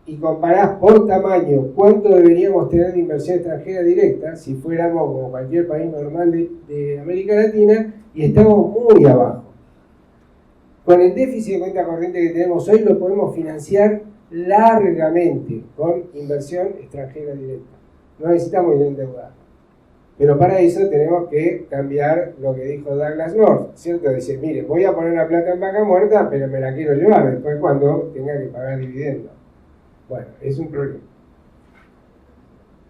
y comparás por tamaño cuánto deberíamos tener de inversión extranjera directa si fuéramos como cualquier país normal de América Latina, y estamos muy abajo. Con el déficit de cuenta corriente que tenemos hoy lo podemos financiar largamente con inversión extranjera directa. No necesitamos ir a endeudar. Pero para eso tenemos que cambiar lo que dijo Douglas North, ¿cierto? Dice, mire, voy a poner la plata en vaca muerta, pero me la quiero llevar después cuando tenga que pagar dividendos. Bueno, es un problema.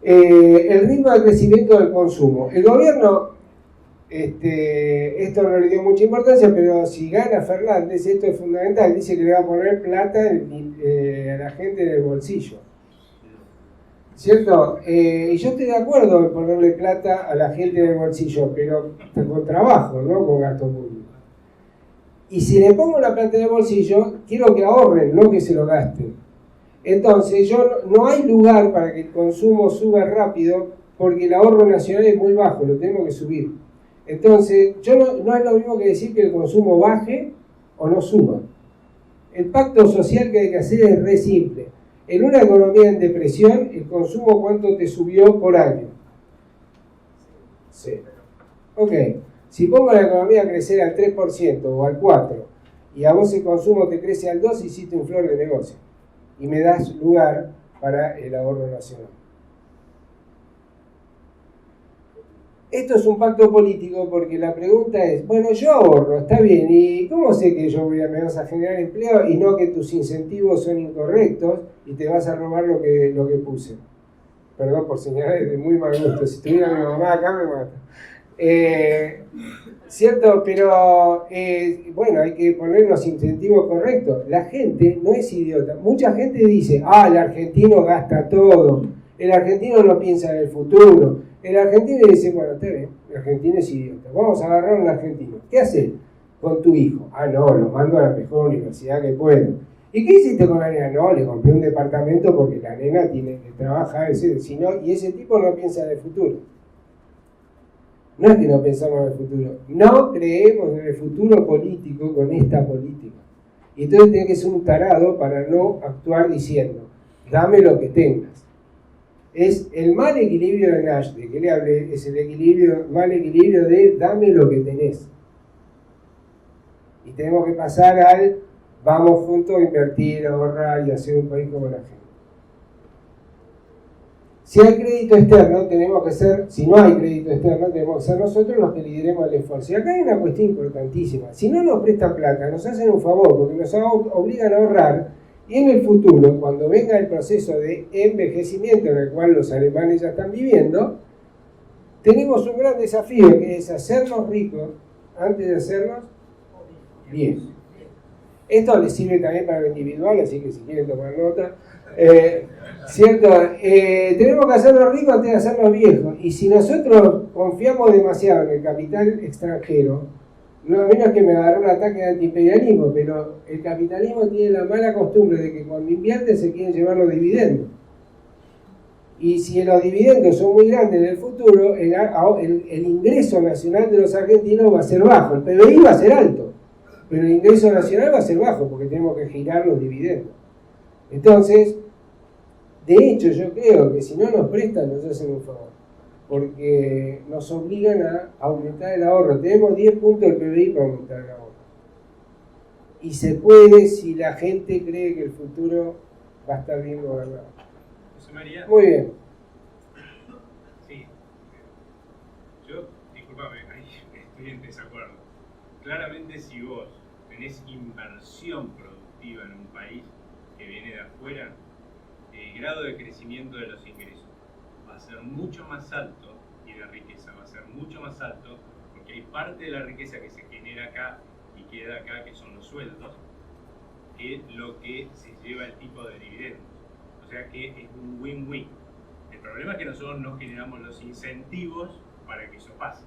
El ritmo de crecimiento del consumo. El gobierno, esto no le dio mucha importancia, pero si gana Fernández, esto es fundamental, dice que le va a poner plata a la gente en el bolsillo. ¿Cierto? Y yo estoy de acuerdo en ponerle plata a la gente en el bolsillo, pero con trabajo, no con gasto público. Y si le pongo la plata en el bolsillo, quiero que ahorren, no que se lo gasten. Entonces, no hay lugar para que el consumo suba rápido, porque el ahorro nacional es muy bajo, lo tenemos que subir. Entonces, no es lo mismo que decir que el consumo baje o no suba. El pacto social que hay que hacer es re simple. En una economía en depresión, el consumo, ¿cuánto te subió por año? Cero. Ok, si pongo la economía a crecer al 3% o al 4%, y a vos el consumo te crece al 2%, hiciste un flor de negocio. Y me das lugar para el ahorro nacional. Esto es un pacto político porque la pregunta es, bueno, yo ahorro, está bien, ¿y cómo sé que me vas a generar empleo y no que tus incentivos son incorrectos y te vas a robar lo que puse? Perdón por señalar, es de muy mal gusto, si tuviera mi mamá acá me mata. ¿Cierto? Pero, bueno, hay que poner los incentivos correctos. La gente no es idiota. Mucha gente dice, el argentino gasta todo, el argentino no piensa en el futuro. El argentino dice, bueno, está bien, el argentino es idiota. Vamos a agarrar a un argentino. ¿Qué haces con tu hijo? No, lo mando a la mejor universidad que puedo. ¿Y qué hiciste con la nena? No, le compré un departamento porque la nena tiene que trabajar, y ese tipo no piensa en el futuro. No es que no pensamos en el futuro, no creemos en el futuro político con esta política. Y entonces tiene que ser un tarado para no actuar diciendo, dame lo que tengas. Es el mal equilibrio de Nash, de que le hablé, es el mal equilibrio de dame lo que tenés. Y tenemos que pasar al vamos juntos a invertir, a ahorrar y hacer un país como la gente. Si hay crédito externo, tenemos que ser, si no hay crédito externo, tenemos que ser nosotros los que lideremos el esfuerzo. Y acá hay una cuestión importantísima. Si no nos prestan plata, nos hacen un favor, porque nos obligan a ahorrar, y en el futuro, cuando venga el proceso de envejecimiento en el cual los alemanes ya están viviendo, tenemos un gran desafío, que es hacernos ricos antes de hacernos bien. Esto les sirve también para lo individual, así que si quieren tomar nota, ¿cierto? Tenemos que hacernos ricos antes de hacernos viejos. Y si nosotros confiamos demasiado en el capital extranjero, no, a mí no es que me agarró un ataque de antiimperialismo, pero el capitalismo tiene la mala costumbre de que cuando invierte se quieren llevar los dividendos. Y si los dividendos son muy grandes en el futuro, el ingreso nacional de los argentinos va a ser bajo. El PBI va a ser alto, pero el ingreso nacional va a ser bajo porque tenemos que girar los dividendos. Entonces, de hecho, yo creo que si no nos prestan, nos hacen un favor, porque nos obligan a aumentar el ahorro. Tenemos 10 puntos del PBI para aumentar el ahorro. Y se puede si la gente cree que el futuro va a estar bien gobernado. José María. Muy bien. Sí. Yo, disculpame, ahí estoy en desacuerdo. Claramente si vos tenés inversión productiva en un país que viene de afuera, el grado de crecimiento de los ingresos va a ser mucho más alto y la riqueza va a ser mucho más alto porque hay parte de la riqueza que se genera acá y queda acá, que son los sueldos, que es lo que se lleva el tipo de dividendos. O sea que es un win-win. El problema es que nosotros no generamos los incentivos para que eso pase.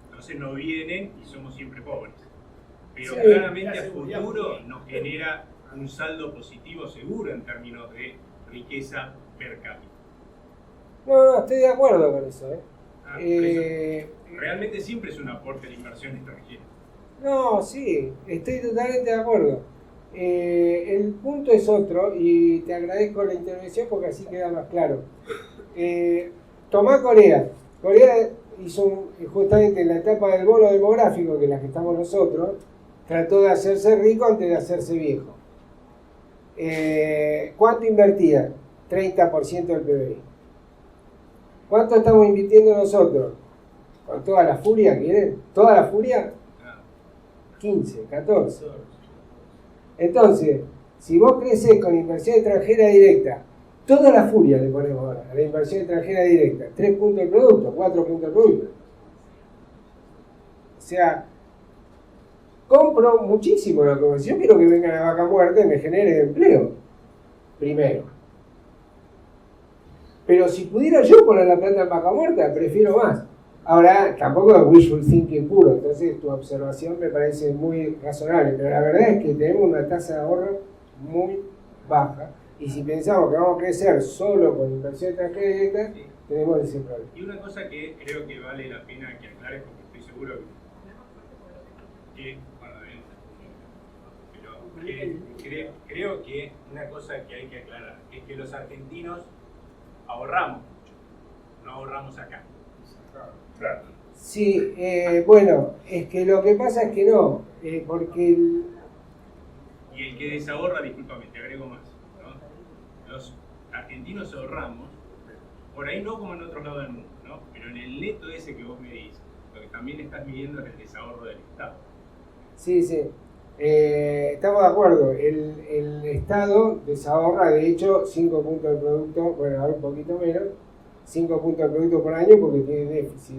Entonces no vienen y somos siempre pobres. Pero Sí, claramente la a seguridad futuro social. nos genera un saldo positivo seguro en términos de riqueza per cápita. No, estoy de acuerdo con eso. Ah, por eso, realmente siempre es un aporte de inversión extranjera. No, sí, estoy totalmente de acuerdo. El punto es otro, y te agradezco la intervención porque así queda más claro. Tomá Corea. Corea hizo justamente en la etapa del bono demográfico, que es la que estamos nosotros, trató de hacerse rico antes de hacerse viejo. ¿Cuánto invertía? 30% del PBI. ¿Cuánto estamos invirtiendo nosotros? ¿Con toda la furia quieren? ¿Toda la furia? 15, 14. Entonces, si vos creces con inversión extranjera directa, toda la furia le ponemos ahora a la inversión extranjera directa, 3 puntos del producto, 4 puntos del producto. O sea, compro muchísimo lo que vos. Yo quiero que venga la vaca muerta y me genere empleo, primero. Pero si pudiera yo poner la plata en vaca muerta, prefiero más. Ahora, tampoco es wishful thinking puro, entonces tu observación me parece muy razonable, pero la verdad es que tenemos una tasa de ahorro muy baja, y si pensamos que vamos a crecer solo con inversión extranjera directa, tenemos ese problema. Y una cosa que creo que vale la pena que aclares, porque estoy seguro que bueno, pero creo que una cosa que hay que aclarar es que los argentinos ahorramos mucho, no ahorramos acá. Claro. Sí, bueno, es que lo que pasa es que no, porque Y el que desahorra, discúlpame, te agrego más, ¿no? Los argentinos ahorramos, por ahí no como en otros lados del mundo, ¿no? Pero en el neto ese que vos medís, lo que también estás midiendo es el desahorro del Estado. sí, estamos de acuerdo, el Estado desahorra de hecho 5 puntos del producto, bueno, ahora un poquito menos, 5 puntos del producto por año porque tiene déficit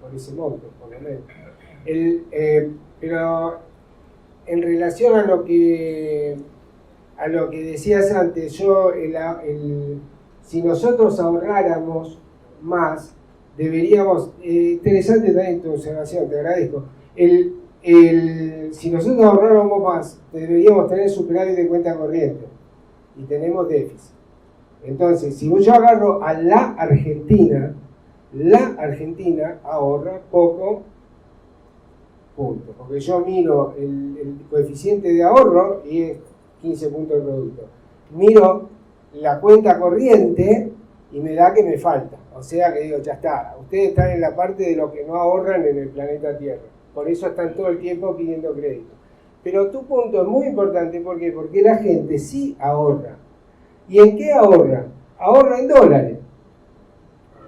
por ese monto, por lo menos. Pero en relación a lo que decías antes, si nosotros ahorráramos más, deberíamos, interesante también tu observación, te agradezco, si nosotros ahorráramos más, deberíamos tener superávit de cuenta corriente, y tenemos déficit. Entonces, si yo agarro a la Argentina ahorra poco, punto. Porque yo miro el coeficiente de ahorro y es 15 puntos de producto. Miro la cuenta corriente y me da que me falta. O sea que digo, ya está, ustedes están en la parte de lo que no ahorran en el planeta Tierra. Por eso están todo el tiempo pidiendo crédito. Pero tu punto es muy importante, ¿por qué? Porque la gente sí ahorra. ¿Y en qué ahorra? Ahorra en dólares.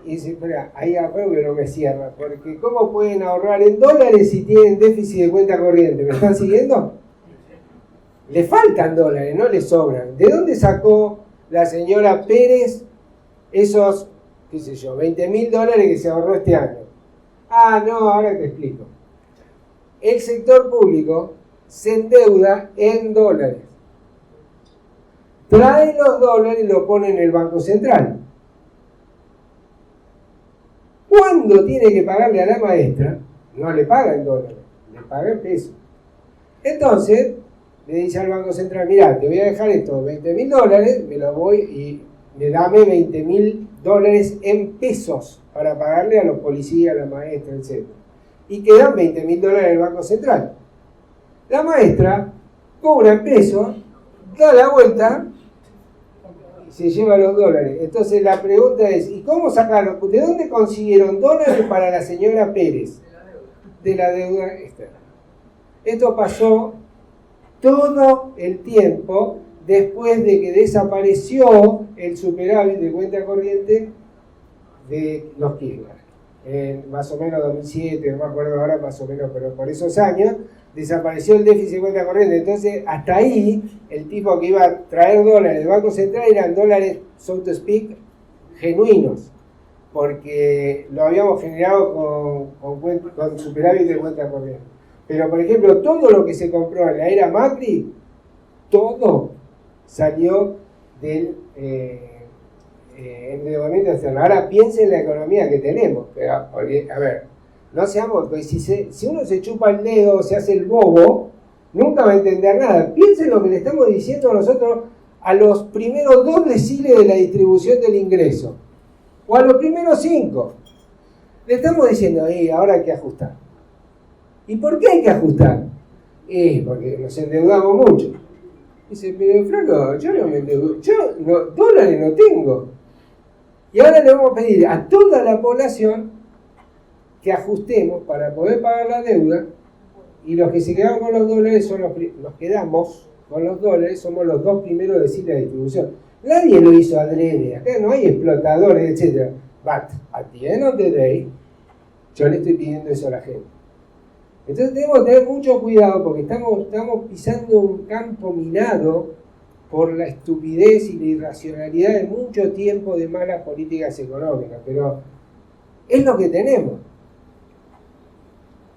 Y dice, espera, ahí algo que no me cierra, porque ¿cómo pueden ahorrar en dólares si tienen déficit de cuenta corriente? ¿Me están siguiendo? Le faltan dólares, no le sobran. ¿De dónde sacó la señora Pérez esos, qué sé yo, $20.000 que se ahorró este año? Ah, no, ahora te explico. El sector público se endeuda en dólares. Trae los dólares y lo pone en el Banco Central. Cuando tiene que pagarle a la maestra, no le paga en dólares, le paga en pesos. Entonces, le dice al Banco Central, mirá, te voy a dejar estos $20.000, me los voy y dame $20.000 en pesos para pagarle a los policías, a la maestra, etc. Y quedan $20.000 en el Banco Central. La maestra cobra en pesos, da la vuelta y se lleva los dólares. Entonces la pregunta es, ¿y cómo sacaron? ¿De dónde consiguieron dólares para la señora Pérez? De la deuda externa. Esto pasó todo el tiempo después de que desapareció el superávit de cuenta corriente de los Kirchner. En más o menos 2007, no me acuerdo ahora más o menos, pero por esos años desapareció el déficit de cuenta corriente. Entonces, hasta ahí, el tipo que iba a traer dólares del Banco Central eran dólares, so to speak, genuinos, porque lo habíamos generado con superávit de cuenta corriente. Pero, por ejemplo, todo lo que se compró en la era Macri, todo salió del endeudamiento externo. Ahora piensen en la economía que tenemos. Pero, porque, a ver, no seamos, pues si uno se chupa el dedo, se hace el bobo, nunca va a entender nada. Piensen lo que le estamos diciendo nosotros a los primeros 2 deciles de la distribución del ingreso, o a los primeros 5. Le estamos diciendo, ahora hay que ajustar. ¿Y por qué hay que ajustar? Porque nos endeudamos mucho. Dice, pero flaco, yo no me endeudo, dólares no tengo. Y ahora le vamos a pedir a toda la población que ajustemos para poder pagar la deuda, y los que se quedan con los dólares son los quedamos con los dólares, somos los 2 primeros deciles de la distribución. Nadie lo hizo adrede, acá no hay explotadores, etc. But, at the end of the day, yo le estoy pidiendo eso a la gente. Entonces tenemos que tener mucho cuidado porque estamos pisando un campo minado por la estupidez y la irracionalidad de mucho tiempo de malas políticas económicas, pero es lo que tenemos.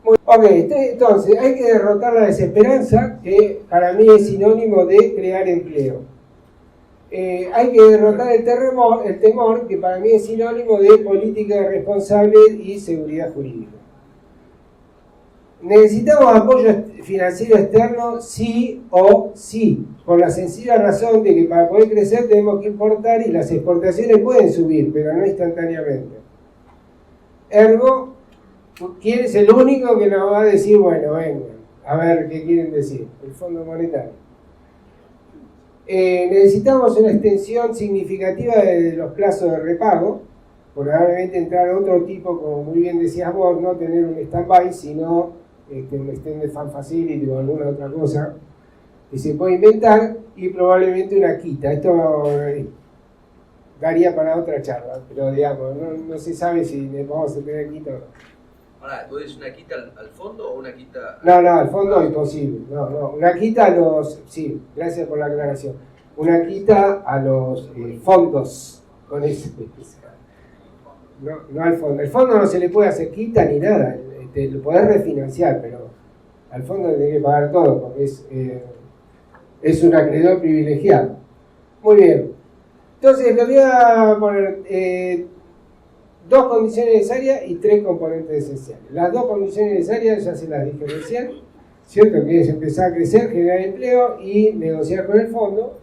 Ok, entonces hay que derrotar la desesperanza, que para mí es sinónimo de crear empleo. Hay que derrotar el temor, que para mí es sinónimo de política responsable y seguridad jurídica. Necesitamos apoyo financiero externo sí o sí, por la sencilla razón de que para poder crecer tenemos que importar y las exportaciones pueden subir, pero no instantáneamente. Ergo, ¿quién es el único que nos va a decir, bueno, venga, a ver qué quieren decir? El Fondo Monetario. Necesitamos una extensión significativa de los plazos de repago, probablemente entrar a otro tipo, como muy bien decías vos, no tener un stand-by, sino un extended fund facility o alguna otra cosa que se puede inventar, y probablemente una quita. Esto daría para otra charla, pero digamos, no se sabe si vamos a tener quita o no. Ahora, ¿tú dices una quita al fondo o una quita...? No, al fondo es imposible. No, una quita a los... Sí, gracias por la aclaración. Una quita a los fondos con ese... No al fondo. El fondo no se le puede hacer quita ni nada. Lo podés refinanciar, pero al fondo le tenés que pagar todo, porque es un acreedor privilegiado. Muy bien. Entonces, le voy a poner 2 condiciones necesarias y 3 componentes esenciales. Las 2 condiciones necesarias ya se las dije recién, ¿cierto? Que es empezar a crecer, generar empleo y negociar con el fondo.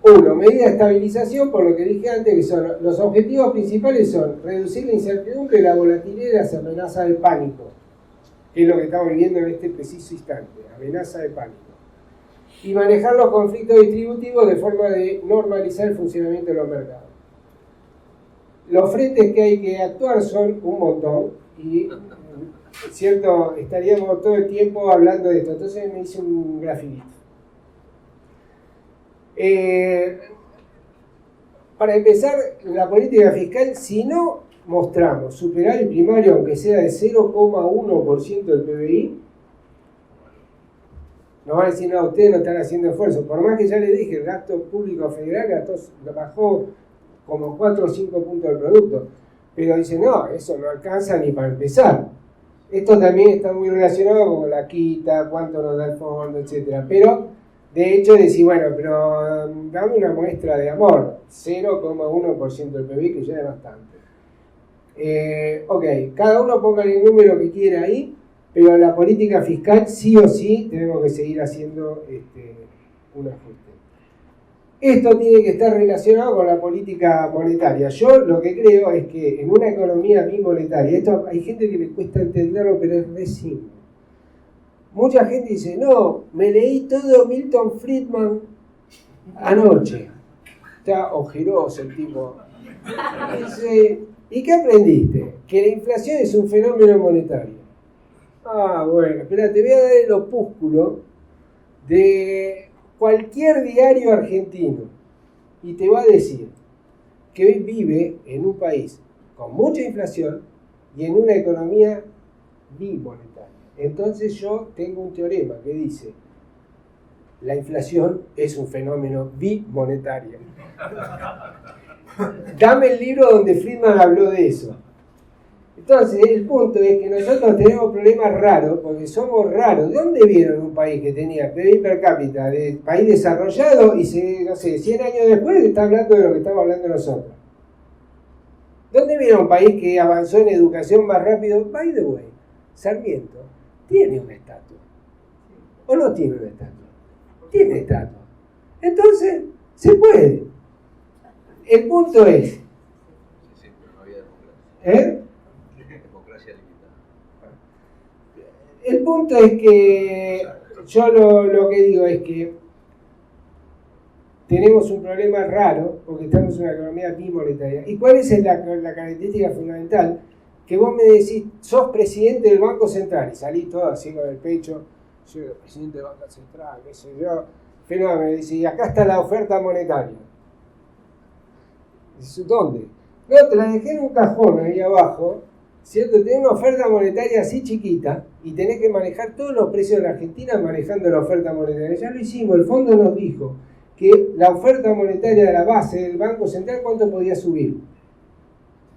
1. Medida de estabilización, por lo que dije antes, que son los objetivos principales son reducir la incertidumbre, la volatilidad y las amenazas de pánico, que es lo que estamos viviendo en este preciso instante, amenaza de pánico. Y manejar los conflictos distributivos de forma de normalizar el funcionamiento de los mercados. Los frentes que hay que actuar son un montón y, ¿cierto? Estaríamos todo el tiempo hablando de esto. Entonces me hice un grafiquito. Para empezar, la política fiscal, si no mostramos superávit primario, aunque sea de 0,1% del PBI, nos van a decir, no, ustedes no están haciendo esfuerzo. Por más que ya les dije, el gasto público federal bajó como 4 o 5 puntos del producto. Pero dicen, no, eso no alcanza ni para empezar. Esto también está muy relacionado con la quita, cuánto nos da el fondo, etc. Pero, de hecho, decir, bueno, pero dame una muestra de amor. 0,1% del PBI, que ya es bastante. Ok, cada uno ponga el número que quiera ahí, pero la política fiscal sí o sí tenemos que seguir haciendo un ajuste. esto tiene que estar relacionado con la política monetaria. Yo lo que creo es que en una economía bimonetaria, esto hay gente que le cuesta entenderlo, pero es re simple. Mucha gente dice, no, me leí todo Milton Friedman anoche. Está ojeroso el tipo. Dice, ¿y qué aprendiste? Que la inflación es un fenómeno monetario. Ah, bueno, espera, te voy a dar el opúsculo de cualquier diario argentino y te va a decir que hoy vive en un país con mucha inflación y en una economía bimonetaria. Entonces yo tengo un teorema que dice, la inflación es un fenómeno bimonetario. Dame el libro donde Friedman habló de eso. Entonces, el punto es que nosotros tenemos problemas raros, porque somos raros. ¿De dónde vieron un país que tenía PIB per cápita de país desarrollado y, no sé, 100 años después está hablando de lo que estamos hablando nosotros? ¿Dónde vieron un país que avanzó en educación más rápido? By the way, Sarmiento tiene una estatua. ¿O no tiene una estatua? Tiene estatua. Entonces, se puede. El punto es... Sí, pero no había democracia. Democracia limitada. El punto es que yo lo que digo es que tenemos un problema raro porque estamos en una economía bimonetaria. ¿Y cuál es la característica fundamental? Que vos me decís, sos presidente del Banco Central y salís todo así con el pecho, yo soy presidente del Banco Central, qué sé yo, fenómeno, me dice, y acá está la oferta monetaria. Dice, ¿dónde? No, te la dejé en un cajón ahí abajo, ¿cierto? Tenés una oferta monetaria así chiquita y tenés que manejar todos los precios de la Argentina manejando la oferta monetaria. Ya lo hicimos, el fondo nos dijo que la oferta monetaria de la base del Banco Central, ¿cuánto podía subir?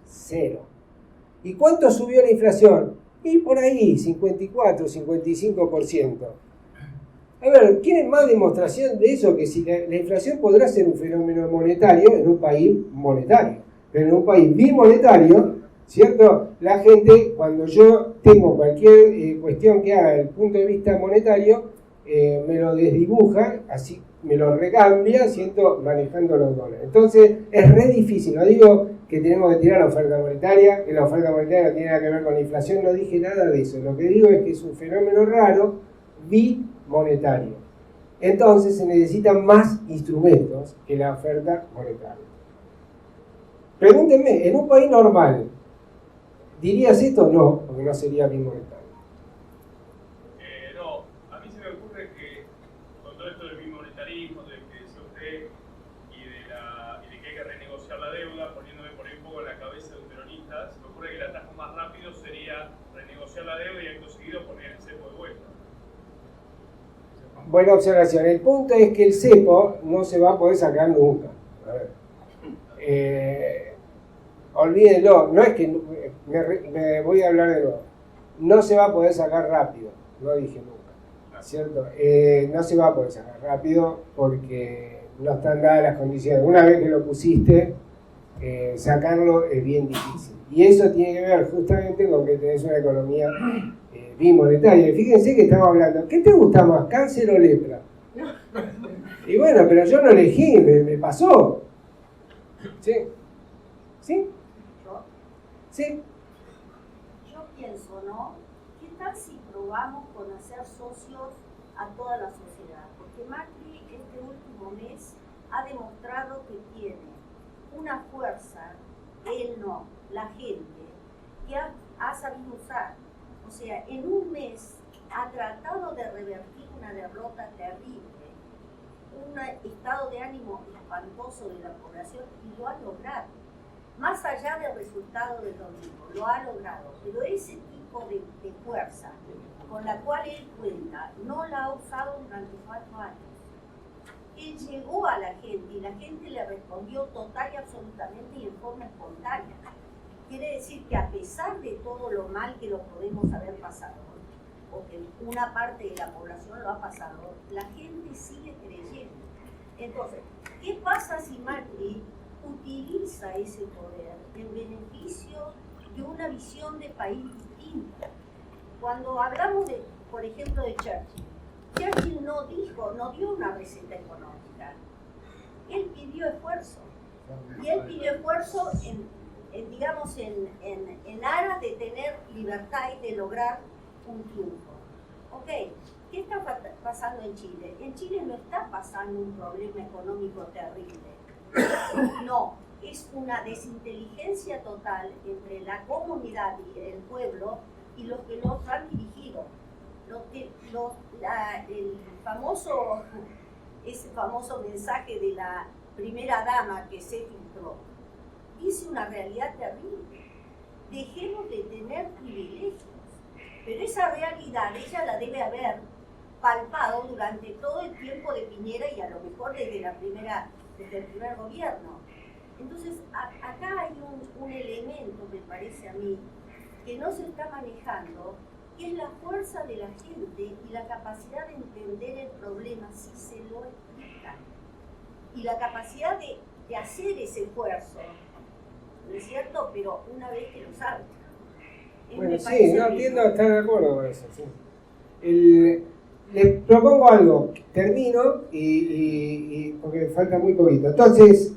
0. ¿Y cuánto subió la inflación? Y por ahí, 54, 55%. A ver, ¿quieren más demostración de eso? Que si la inflación podrá ser un fenómeno monetario en un país monetario, pero en un país bimonetario, ¿cierto? La gente, cuando yo tengo cualquier cuestión que haga desde el punto de vista monetario, me lo desdibuja, así me lo recambia, siento manejando los dólares. Entonces, es re difícil. No digo que tenemos que tirar la oferta monetaria, que la oferta monetaria no tiene nada que ver con la inflación, no dije nada de eso. Lo que digo es que es un fenómeno raro, bimonetario. Entonces, se necesitan más instrumentos que la oferta monetaria. Pregúntenme, en un país normal, ¿dirías esto? No, porque no sería bimonetario. No, a mí se me ocurre que con todo esto del bimonetarismo, del que decía usted, y de que hay que renegociar la deuda, poniéndome por ahí un poco en la cabeza de un peronista, se me ocurre que el atajo más rápido sería renegociar la deuda y acto seguido poner el cepo de vuelta. Buena observación. El punto es que el cepo no se va a poder sacar nunca. A ver. Olvídenlo, no es que me voy a hablar de nuevo. No se va a poder sacar rápido, no dije nunca, ¿cierto? No se va a poder sacar rápido porque no están dadas las condiciones. Una vez que lo pusiste, sacarlo es bien difícil. Y eso tiene que ver justamente con que tenés una economía bimonetaria. Y fíjense que estamos hablando, ¿qué te gusta más, cáncer o lepra? Y bueno, pero yo no elegí, me pasó. ¿Sí? ¿Sí? ¿Sí? Yo pienso, ¿no? ¿Qué tal si probamos con hacer socios a toda la sociedad? Porque Macri este último mes ha demostrado que tiene una fuerza, él no, la gente, que ha sabido usar. O sea, en un mes ha tratado de revertir una derrota terrible, un estado de ánimo espantoso de la población y lo ha logrado. Más allá del resultado del domingo, lo ha logrado. Pero ese tipo de fuerza con la cual él cuenta, no la ha usado durante 4 años. Él llegó a la gente y la gente le respondió total y absolutamente y en forma espontánea. Quiere decir que a pesar de todo lo mal que lo podemos haber pasado, o que una parte de la población lo ha pasado, la gente sigue creyendo. Entonces, ¿qué pasa si Macri utiliza ese poder en beneficio de una visión de país distinta? Cuando hablamos de, por ejemplo, de Churchill no dio una receta económica. él pidió esfuerzo. Y él pidió esfuerzo en aras de tener libertad y de lograr un triunfo. Ok, ¿qué está pasando en Chile? En Chile no está pasando un problema económico terrible. No, es una desinteligencia total entre la comunidad y el pueblo y los que los han dirigido. Ese famoso mensaje de la primera dama que se filtró, dice una realidad terrible. Dejemos de tener privilegios. Pero esa realidad ella la debe haber palpado durante todo el tiempo de Piñera y a lo mejor desde el primer gobierno. Entonces, acá hay un elemento, me parece a mí, que no se está manejando, que es la fuerza de la gente y la capacidad de entender el problema si se lo explican. Y la capacidad de hacer ese esfuerzo, ¿no es cierto? Pero una vez que lo saben. Bueno, sí, no entiendo, estar de acuerdo con eso. Sí. Le propongo algo, termino y porque me falta muy poquito. Entonces,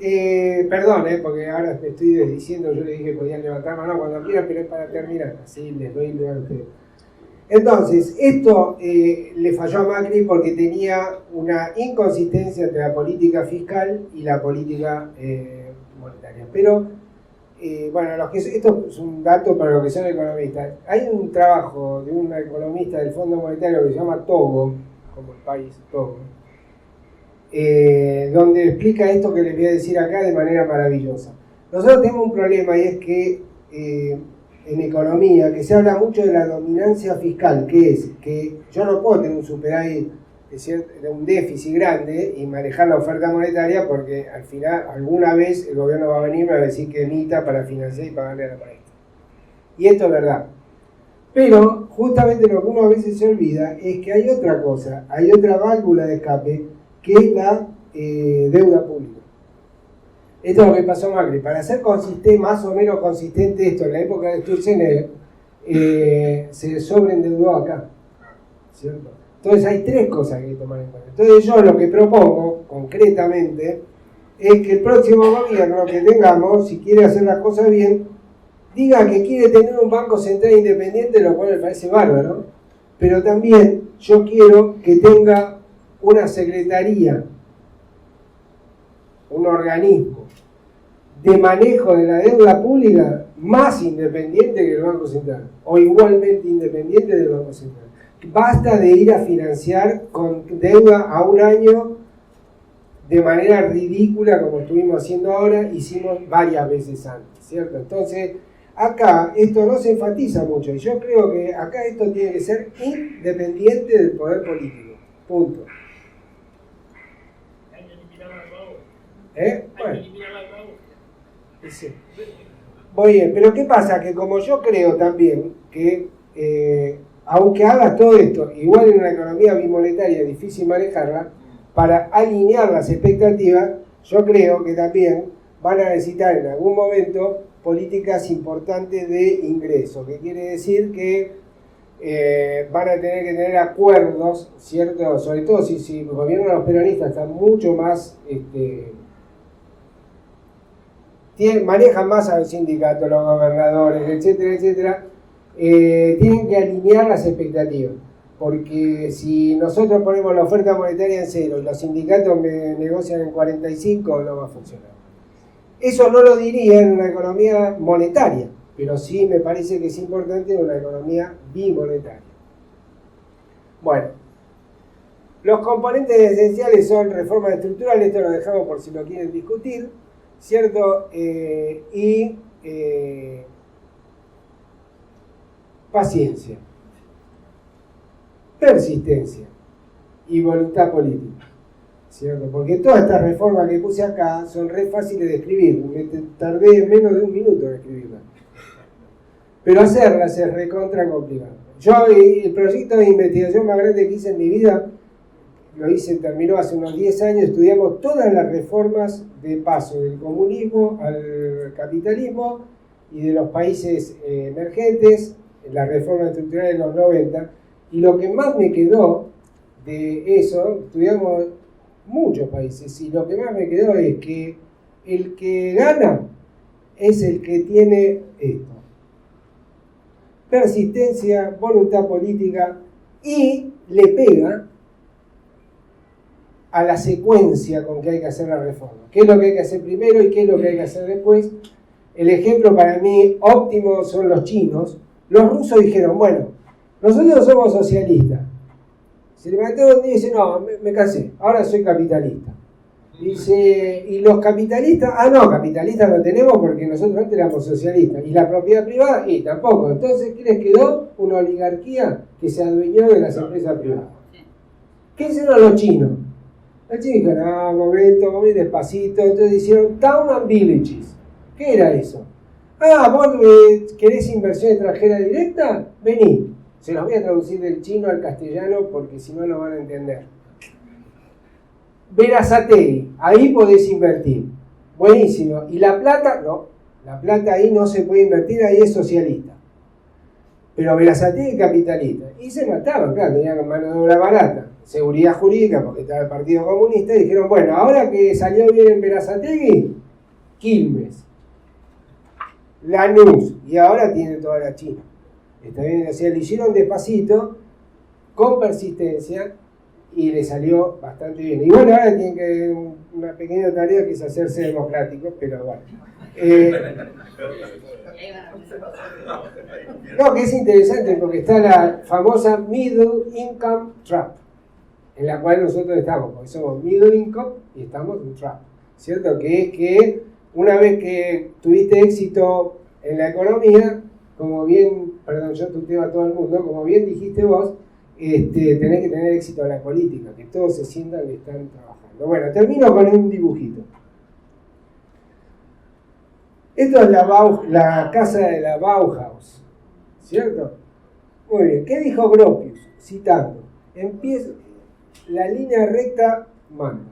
perdón, porque ahora me estoy desdiciendo, yo le dije que podían levantar mano cuando quieran, pero es para terminar, así les doy lugar a ustedes. Entonces, esto le falló a Macri porque tenía una inconsistencia entre la política fiscal y la política monetaria. Pero, bueno, esto es un dato para los que son economistas. Hay un trabajo de un economista del Fondo Monetario que se llama Togo, como el país Togo, donde explica esto que les voy a decir acá de manera maravillosa. Nosotros tenemos un problema y es que en economía, que se habla mucho de la dominancia fiscal, que es que yo no puedo tener un superávit, de un déficit grande y manejar la oferta monetaria porque al final, alguna vez el gobierno va a venir y me va a decir que emita para financiar y pagarle a la maestra. Y esto es verdad. Pero justamente lo que uno a veces se olvida es que hay otra cosa, hay otra válvula de escape, que es la deuda pública. Esto es lo que pasó a Macri. Para ser más o menos consistente esto, en la época de Sturzenegger, se sobreendeudó acá, ¿cierto? Entonces hay tres cosas que hay que tomar en cuenta. Entonces yo lo que propongo, concretamente, es que el próximo gobierno que tengamos, si quiere hacer las cosas bien, diga que quiere tener un banco central independiente, lo cual me parece bárbaro, pero también yo quiero que tenga una secretaría, un organismo de manejo de la deuda pública más independiente que el Banco Central, o igualmente independiente del Banco Central. Basta de ir a financiar con deuda a un año de manera ridícula como estuvimos haciendo ahora, hicimos varias veces antes, ¿cierto? Entonces, acá esto no se enfatiza mucho y yo creo que acá esto tiene que ser independiente del poder político, punto. Hay que eliminar al vago. Bueno. Hay que eliminar al vago. Sí. Muy bien, pero ¿qué pasa? Que como yo creo también que aunque hagas todo esto, igual en una economía bimonetaria es difícil manejarla, para alinear las expectativas, yo creo que también van a necesitar en algún momento políticas importantes de ingreso, que quiere decir que van a tener que tener acuerdos, ¿cierto? Sobre todo si el gobierno de los peronistas está mucho más, manejan más a los sindicatos, los gobernadores, etcétera, etcétera, tienen que alinear las expectativas, porque si nosotros ponemos la oferta monetaria en 0 y los sindicatos negocian en 45, no va a funcionar. Eso no lo diría en una economía monetaria, pero sí me parece que es importante en una economía bimonetaria. Bueno, los componentes esenciales son reformas estructurales, esto lo dejamos por si lo quieren discutir, ¿cierto? Paciencia, persistencia y voluntad política, ¿cierto? Porque todas estas reformas que puse acá son re fáciles de escribir, me tardé menos de un minuto en escribirlas, pero hacerlas es recontra complicado. Yo el proyecto de investigación más grande que hice en mi vida, terminó hace unos 10 años, estudiamos todas las reformas de paso del comunismo al capitalismo y de los países emergentes, la reforma estructural de los 90, y lo que más me quedó de eso, estudiamos muchos países, y lo que más me quedó es que el que gana es el que tiene esto: persistencia, voluntad política, y le pega a la secuencia con que hay que hacer la reforma. ¿Qué es lo que hay que hacer primero y qué es lo que hay que hacer después? El ejemplo para mí óptimo son los chinos. Los rusos dijeron, bueno, nosotros somos socialistas. Se levantaron un día y dice, no, me cansé, ahora soy capitalista. Dice, y los capitalistas, no, capitalistas no tenemos porque nosotros antes éramos socialistas. Y la propiedad privada, y tampoco. Entonces, ¿qué les quedó? Una oligarquía que se adueñó de las empresas privadas. ¿Qué hicieron los chinos? Los chinos dijeron, momento, vamos despacito. Entonces hicieron Town and Villages. ¿Qué era eso? ¿Vos querés inversión extranjera directa? Vení. Se los voy a traducir del chino al castellano porque si no, no van a entender. Berazategui, ahí podés invertir. Buenísimo. ¿Y La Plata? No. La Plata ahí no se puede invertir, ahí es socialista. Pero Berazategui capitalista. Y se mataban, claro, tenían mano de obra barata. Seguridad jurídica, porque estaba el Partido Comunista, y dijeron, bueno, ahora que salió bien en Berazategui, Quilmes, Lanús, y ahora tiene toda la China. Está bien, o sea, lo hicieron despacito, con persistencia, y le salió bastante bien. Y bueno, ahora tienen que una pequeña tarea que es hacerse democráticos, pero bueno. No, que es interesante porque está la famosa Middle Income Trap, en la cual nosotros estamos, porque somos Middle Income y estamos en Trap, ¿cierto? Que es que una vez que tuviste éxito en la economía, como bien, perdón, yo tuteo a todo el mundo, como bien dijiste vos, tenés que tener éxito en la política, que todos se sientan que están trabajando. Bueno, termino con un dibujito. Esto es la casa de la Bauhaus, ¿cierto? Muy bien, ¿qué dijo Gropius? Citando, empieza la línea recta manda.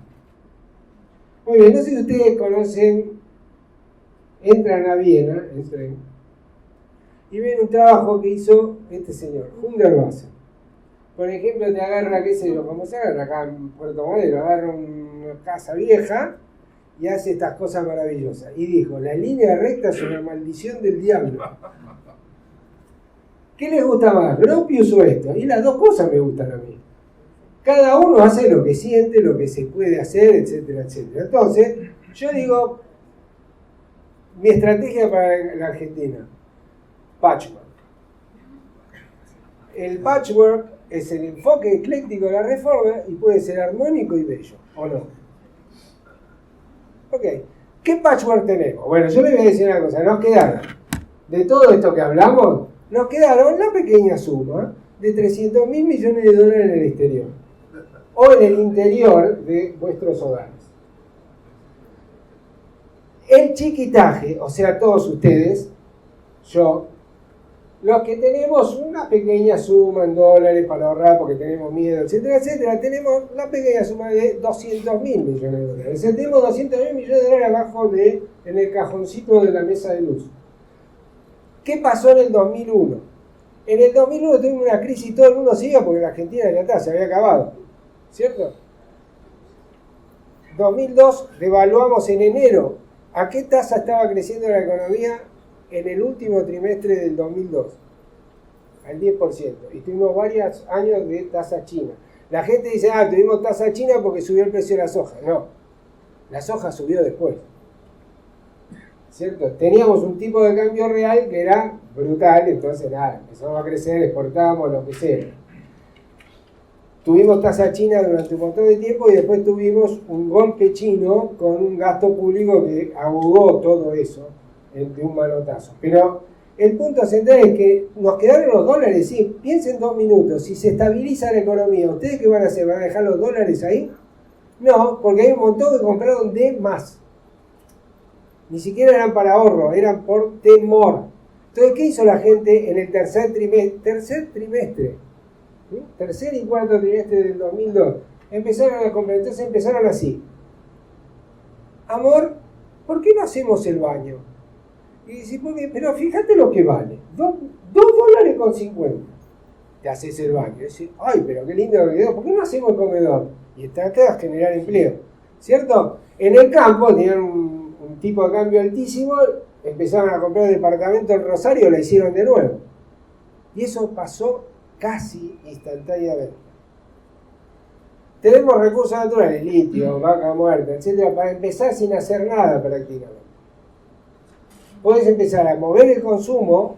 Muy bien, no sé si ustedes conocen, entran a Viena, en tren, y ven un trabajo que hizo este señor, Hundertwasser. Por ejemplo, te agarra, qué sé yo, como se agarra acá en Puerto Madero, agarra una casa vieja y hace estas cosas maravillosas. Y dijo, la línea recta es una maldición del diablo. ¿Qué les gusta más, Gropius o esto? Y las dos cosas me gustan a mí. Cada uno hace lo que siente, lo que se puede hacer, etcétera, etcétera. Entonces, yo digo, mi estrategia para la Argentina, patchwork. El patchwork es el enfoque ecléctico de la reforma y puede ser armónico y bello, ¿o no? Ok, ¿qué patchwork tenemos? Bueno, yo les voy a decir una cosa, nos quedaron, de todo esto que hablamos, nos quedaron la pequeña suma de 300.000 millones de dólares en el exterior, o en el interior de vuestros hogares. El chiquitaje, o sea, todos ustedes, yo, los que tenemos una pequeña suma en dólares para ahorrar porque tenemos miedo, etcétera, etcétera, tenemos la pequeña suma de 200.000 millones de dólares. O sea, tenemos 200.000 millones de dólares abajo en el cajoncito de la mesa de luz. ¿Qué pasó en el 2001? En el 2001 tuvimos una crisis y todo el mundo se iba porque la Argentina ya está, se había acabado. ¿Cierto? 2002 devaluamos en enero. ¿A qué tasa estaba creciendo la economía en el último trimestre del 2002? Al 10%. Y tuvimos varios años de tasa china. La gente dice, tuvimos tasa china porque subió el precio de la soja. No, la soja subió después. ¿Cierto? Teníamos un tipo de cambio real que era brutal, entonces nada, empezamos a crecer, exportábamos, lo que sea. Tuvimos tasa china durante un montón de tiempo y después tuvimos un golpe chino con un gasto público que ahogó todo eso de un manotazo. Pero el punto central es que nos quedaron los dólares, sí, piensen 2 minutos, si se estabiliza la economía, ¿ustedes qué van a hacer? ¿Van a dejar los dólares ahí? No, porque hay un montón que compraron de más. Ni siquiera eran para ahorro, eran por temor. Entonces, ¿qué hizo la gente en el tercer y cuarto trimestre del 2002? Empezaron a comprar, entonces empezaron así. Amor, ¿por qué no hacemos el baño? Y dice, pero fíjate lo que vale, $2.50. Te haces el baño. Y dice, ay, pero qué lindo que quedó, ¿por qué no hacemos el comedor? y trata de generar empleo, ¿cierto? En el campo tenían un tipo de cambio altísimo, empezaron a comprar departamento en Rosario, la hicieron de nuevo. Y eso pasó casi instantáneamente. Tenemos recursos naturales, litio, vaca muerta, etcétera, para empezar sin hacer nada prácticamente. Podés empezar a mover el consumo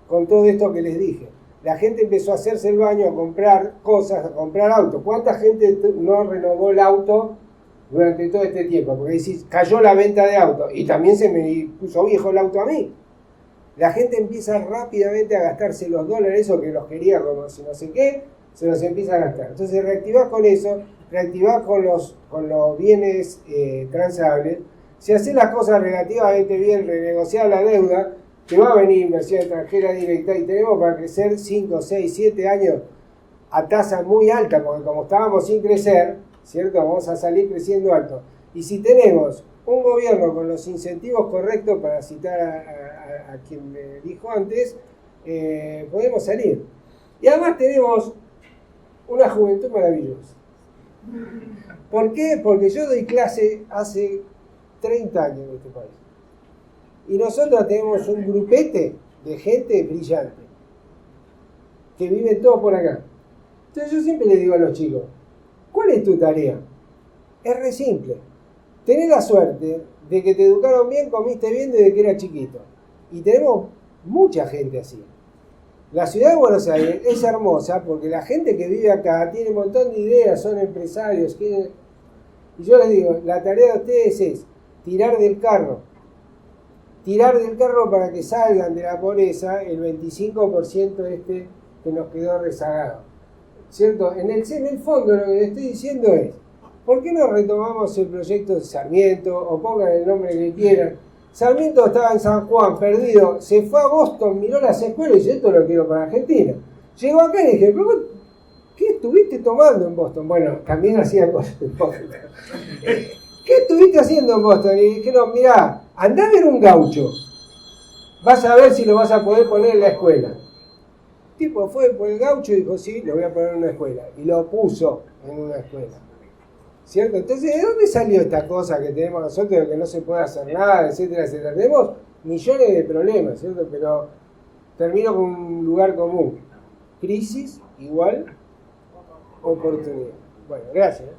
con todo esto que les dije. La gente empezó a hacerse el baño, a comprar cosas, a comprar autos. ¿Cuánta gente no renovó el auto durante todo este tiempo? Porque decís, cayó la venta de autos y también se me puso viejo el auto a mí. La gente empieza rápidamente a gastarse los dólares, eso que los quería como si no sé qué, se los empieza a gastar. Entonces reactivás con eso, reactivás con los bienes transables. Si haces las cosas relativamente bien, renegociar la deuda, te va a venir inversión extranjera directa y tenemos para crecer 5, 6, 7 años a tasa muy alta, porque como estábamos sin crecer, ¿cierto? Vamos a salir creciendo alto. Y si tenemos un gobierno con los incentivos correctos, para citar a quien me dijo antes, podemos salir. Y además tenemos una juventud maravillosa. ¿Por qué? Porque yo doy clase hace 30 años en este país. Y nosotros tenemos un grupete de gente brillante, que viven todos por acá. Entonces yo siempre le digo a los chicos, ¿cuál es tu tarea? Es re simple. Tenés la suerte de que te educaron bien, comiste bien desde que eras chiquito. Y tenemos mucha gente así. La ciudad de Buenos Aires es hermosa porque la gente que vive acá tiene un montón de ideas, son empresarios. Y yo les digo, la tarea de ustedes es tirar del carro para que salgan de la pobreza el 25% este que nos quedó rezagado. ¿Cierto? En el fondo lo que les estoy diciendo es, ¿por qué no retomamos el proyecto de Sarmiento, o pongan el nombre que quieran? Sarmiento estaba en San Juan, perdido, se fue a Boston, miró las escuelas y dice, esto lo quiero para Argentina. Llegó acá y dije, pero ¿qué estuviste tomando en Boston? Bueno, también hacía cosas en Boston. ¿Qué estuviste haciendo en Boston? Y dijeron, mirá, andá a ver un gaucho. Vas a ver si lo vas a poder poner en la escuela. El tipo fue por el gaucho y dijo, sí, lo voy a poner en una escuela. Y lo puso en una escuela. ¿Cierto? Entonces, ¿de dónde salió esta cosa que tenemos nosotros de que no se puede hacer nada, etcétera, etcétera? Tenemos millones de problemas, ¿cierto? Pero termino con un lugar común. Crisis igual oportunidad. Bueno, gracias.